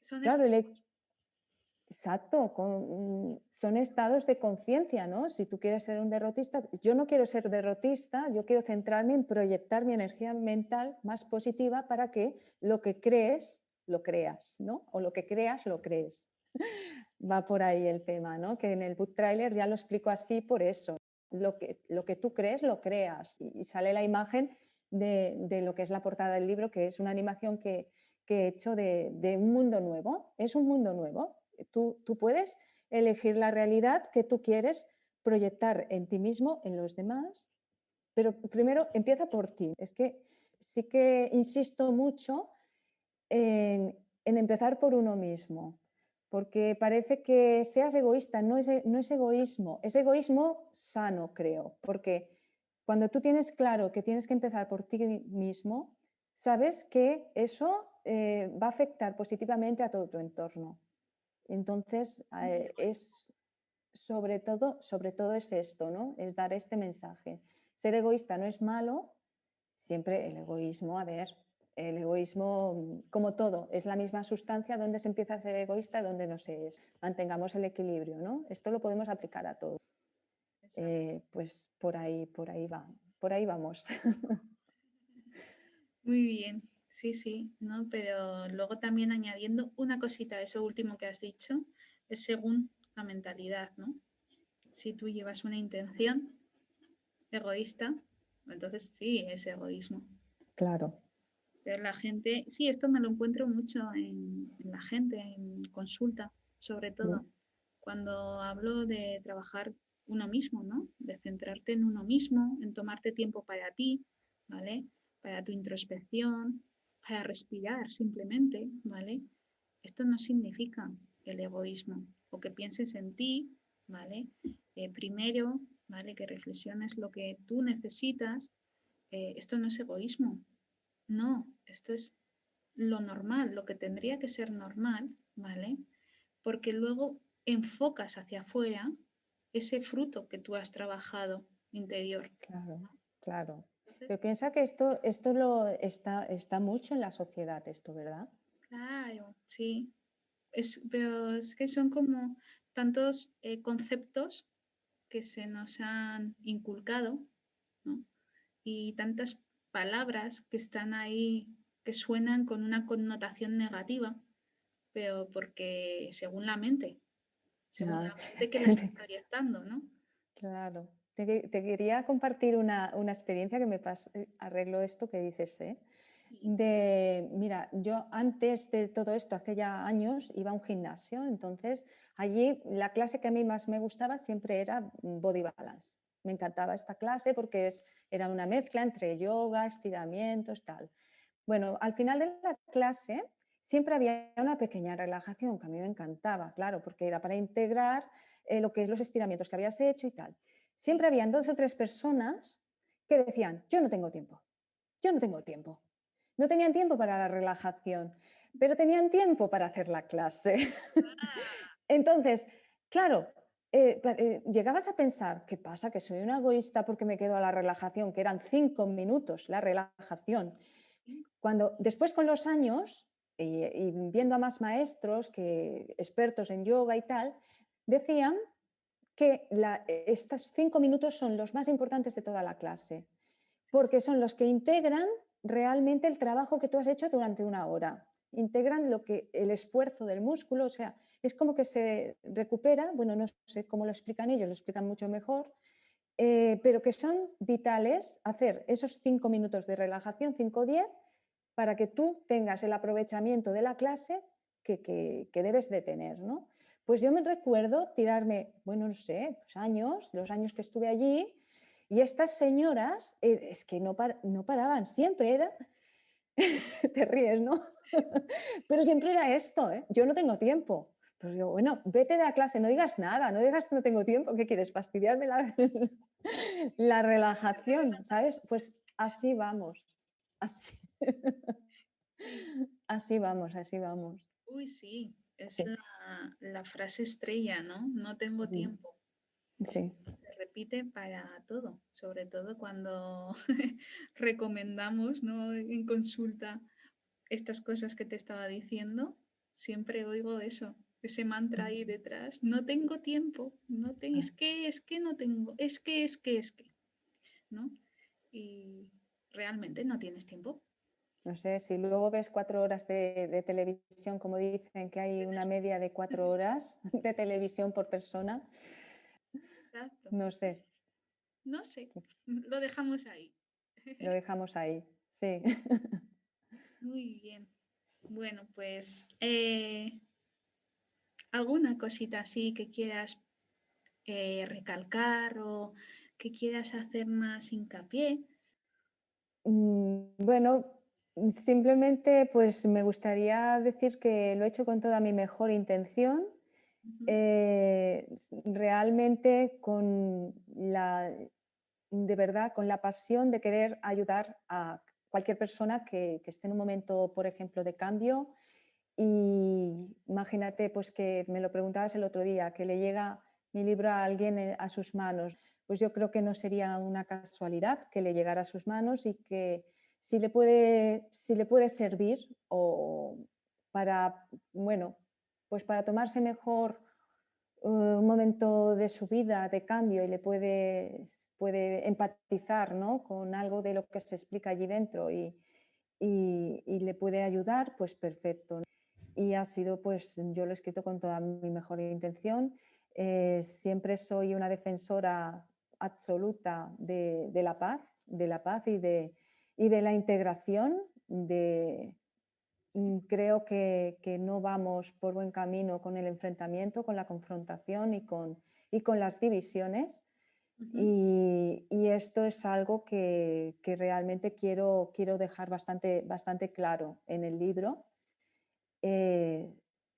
Son claro, extremos, exacto, son estados de conciencia, ¿no? Si tú quieres ser un derrotista, yo no quiero ser derrotista, yo quiero centrarme en proyectar mi energía mental más positiva para que lo que crees, lo creas, ¿no? O lo que creas, lo crees. Va por ahí el tema, ¿no? Que en el book trailer ya lo explico así por eso. Lo que tú crees, lo creas. Y sale la imagen de lo que es la portada del libro, que es una animación que he hecho de un mundo nuevo. Es un mundo nuevo. Tú puedes elegir la realidad que tú quieres proyectar en ti mismo, en los demás, pero primero empieza por ti. Es que sí que insisto mucho en empezar por uno mismo, porque parece que seas egoísta, no es egoísmo, es egoísmo sano, creo, porque cuando tú tienes claro que tienes que empezar por ti mismo, sabes que eso va a afectar positivamente a todo tu entorno. Entonces, es sobre todo es esto, ¿no? Es dar este mensaje. Ser egoísta no es malo, siempre el egoísmo, a ver, el egoísmo, como todo, es la misma sustancia donde se empieza a ser egoísta y donde no se es. Mantengamos el equilibrio, ¿no? Esto lo podemos aplicar a todo. Pues por ahí va, por ahí vamos. Muy bien, sí, sí, ¿no? Pero luego también añadiendo una cosita a eso último que has dicho, es según la mentalidad, ¿no? Si tú llevas una intención egoísta, entonces sí, es egoísmo. Claro. Pero la gente, sí, esto me lo encuentro mucho en la gente, en consulta, sobre todo, cuando hablo de trabajar uno mismo, ¿no? De centrarte en uno mismo, en tomarte tiempo para ti, ¿vale? Para tu introspección, para respirar simplemente, ¿vale? Esto no significa el egoísmo o que pienses en ti, ¿vale? Primero, ¿vale? Que reflexiones lo que tú necesitas. Esto no es egoísmo, no, esto es lo normal, lo que tendría que ser normal, ¿vale? Porque luego enfocas hacia afuera ese fruto que tú has trabajado interior. Claro, claro. Entonces, Pero piensa que esto está mucho en la sociedad, esto, ¿verdad? claro, sí. Pero es que son como tantos conceptos que se nos han inculcado, ¿no? Y tantas palabras que están ahí, que suenan con una connotación negativa, pero porque según Ah, la mente que la está proyectando, ¿no? claro. Te quería compartir una experiencia que me pasó, arreglo esto que dices, ¿eh? Sí. Mira, yo antes de todo esto, hace ya años, iba a un gimnasio, entonces allí la clase que a mí más me gustaba siempre era Body Balance. Me encantaba esta clase porque era una mezcla entre yoga, estiramientos, tal. Bueno, al final de la clase siempre había una pequeña relajación que a mí me encantaba, claro, porque era para integrar lo que es los estiramientos que habías hecho y tal. Siempre habían 2 o 3 personas que decían, yo no tengo tiempo, yo no tengo tiempo. No tenían tiempo para la relajación, pero tenían tiempo para hacer la clase. Entonces, claro, llegabas a pensar, ¿qué pasa? Que soy una egoísta porque me quedo a la relajación, que eran 5 minutos la relajación. Cuando después con los años, y viendo a más maestros que expertos en yoga y tal, decían que estos 5 minutos son los más importantes de toda la clase, porque son los que integran realmente el trabajo que tú has hecho durante una hora. Integran el esfuerzo del músculo, o sea, es como que se recupera, bueno, no sé cómo lo explican ellos, lo explican mucho mejor, pero que son vitales hacer esos 5 minutos de relajación, 5 o 10, para que tú tengas el aprovechamiento de la clase que debes de tener, ¿no? Pues yo me recuerdo tirarme, bueno, no sé, los años que estuve allí, y estas señoras es que no paraban, siempre era, te ríes, ¿no? Pero siempre era esto, ¿eh? Yo no tengo tiempo. Pues yo, bueno, vete de la clase, no digas nada, no digas que no tengo tiempo, ¿qué quieres? ¿Fastidiarme la relajación? ¿Sabes? Pues así vamos, así, Sí. así vamos, así vamos. Uy, sí, es Sí, la frase estrella, ¿no? No tengo tiempo. sí, Se repite para todo, sobre todo cuando recomendamos, ¿no? En consulta estas cosas que te estaba diciendo, siempre oigo eso, ese mantra ahí detrás. No tengo tiempo, es que no tengo, es que, ¿no? Y realmente no tienes tiempo. no sé, si luego ves 4 horas de televisión, como dicen que hay una media de 4 horas de televisión por persona, Exacto. no sé, No sé, lo dejamos ahí. lo dejamos ahí, sí. Muy bien. Bueno, pues alguna cosita así que quieras recalcar o que quieras hacer más hincapié. Bueno, simplemente pues me gustaría decir que lo he hecho con toda mi mejor intención, Ujú. realmente de verdad, con la pasión de querer ayudar a cualquier persona que esté en un momento, por ejemplo, de cambio y imagínate, pues que me lo preguntabas el otro día, que le llega mi libro a alguien a sus manos, pues yo creo que no sería una casualidad que le llegara a sus manos y que si le puede servir o para, bueno, pues para tomarse mejor un momento de su vida de cambio y puede empatizar, ¿no?, con algo de lo que se explica allí dentro y le puede ayudar, pues perfecto. Y ha sido, pues yo lo he escrito con toda mi mejor intención. Siempre soy una defensora absoluta de la paz y de la integración, creo que no vamos por buen camino con el enfrentamiento, con la confrontación y con las divisiones. Ujú. Y esto es algo que realmente quiero dejar bastante claro en el libro. Eh,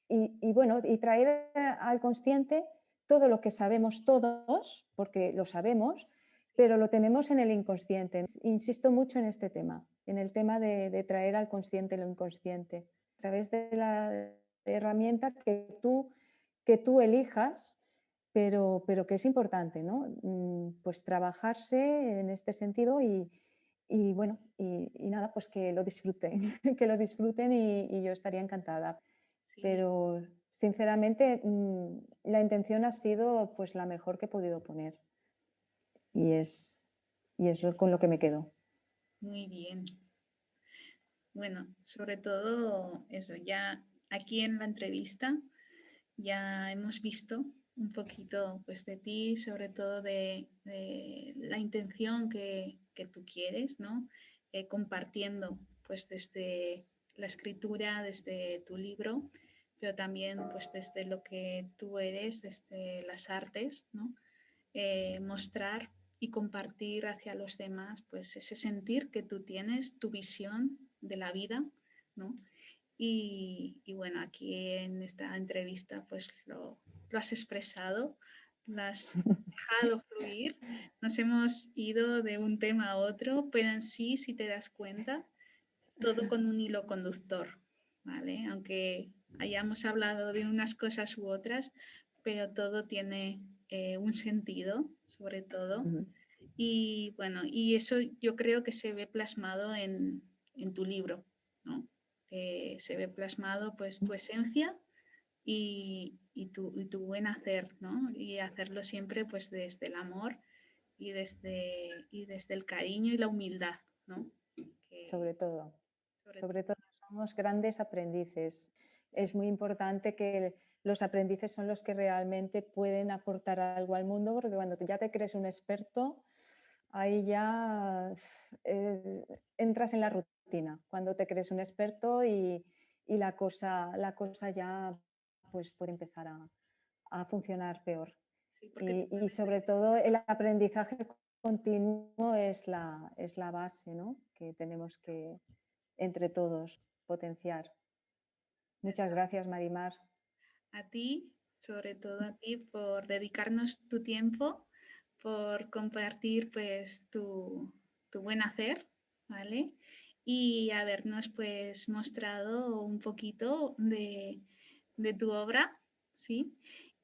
y bueno, y traer al consciente todo lo que sabemos todos, porque lo sabemos, pero lo tenemos en el inconsciente. Insisto mucho en este tema, en el tema de traer al consciente lo inconsciente, a través de la herramienta que tú elijas, pero que es importante, ¿no? Pues trabajarse en este sentido y bueno, y nada, pues que lo disfruten, que lo disfruten y yo estaría encantada. Sí, Pero sinceramente la intención ha sido pues la mejor que he podido poner y es con lo que me quedo. muy bien. Bueno, sobre todo eso, ya aquí en la entrevista ya hemos visto un poquito pues de ti, sobre todo de la intención que tú quieres, ¿no? Compartiendo pues desde la escritura, desde tu libro, pero también pues desde lo que tú eres, desde las artes, ¿no? Mostrar y compartir hacia los demás pues ese sentir que tú tienes, tu visión de la vida, ¿no? Y bueno, aquí en esta entrevista pues lo has expresado, lo has dejado fluir. Nos hemos ido de un tema a otro, pero en sí, si te das cuenta, todo con un hilo conductor, ¿vale? Aunque hayamos hablado de unas cosas u otras, pero todo tiene un sentido, sobre todo. Ujú. Y bueno, y eso yo creo que se ve plasmado en tu libro, ¿no? Se ve plasmado pues tu esencia y tu buen hacer, ¿no? Y hacerlo siempre pues desde el amor y desde el cariño y la humildad, ¿no? Que Sobre todo, sobre todo, sobre todo somos grandes aprendices. Es muy importante que los aprendices son los que realmente pueden aportar algo al mundo, porque cuando ya te crees un experto, ahí ya entras en la rutina, cuando te crees un experto y la cosa ya pues puede empezar a funcionar peor. sí, porque te Y vuelves sobre desde... todo el aprendizaje continuo es la base, ¿no?, que tenemos que entre todos potenciar. Muchas gracias, Marimar. A ti, sobre todo a ti, por dedicarnos tu tiempo, por compartir pues tu buen hacer, ¿vale? Y habernos pues mostrado un poquito de tu obra, ¿sí?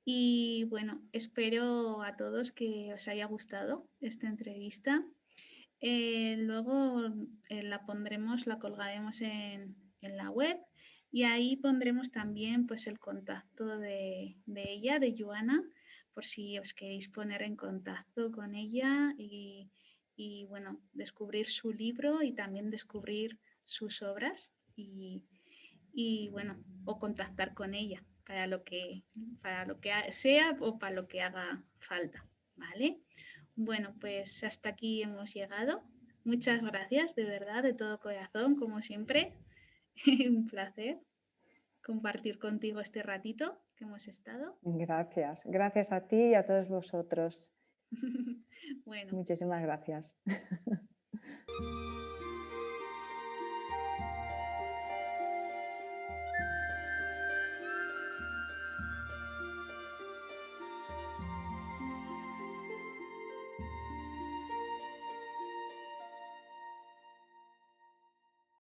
Y bueno, espero a todos que os haya gustado esta entrevista. Luego la pondremos, la colgaremos en la web y ahí pondremos también pues el contacto de ella, de Joana, por si os queréis poner en contacto con ella y bueno, descubrir su libro y también descubrir sus obras y bueno, o contactar con ella para lo que sea o para lo que haga falta, ¿vale? Bueno, pues hasta aquí hemos llegado. Muchas gracias, de verdad, de todo corazón, como siempre. Un placer compartir contigo este ratito que hemos estado. Gracias. Gracias a ti y a todos vosotros. Bueno, Muchísimas gracias.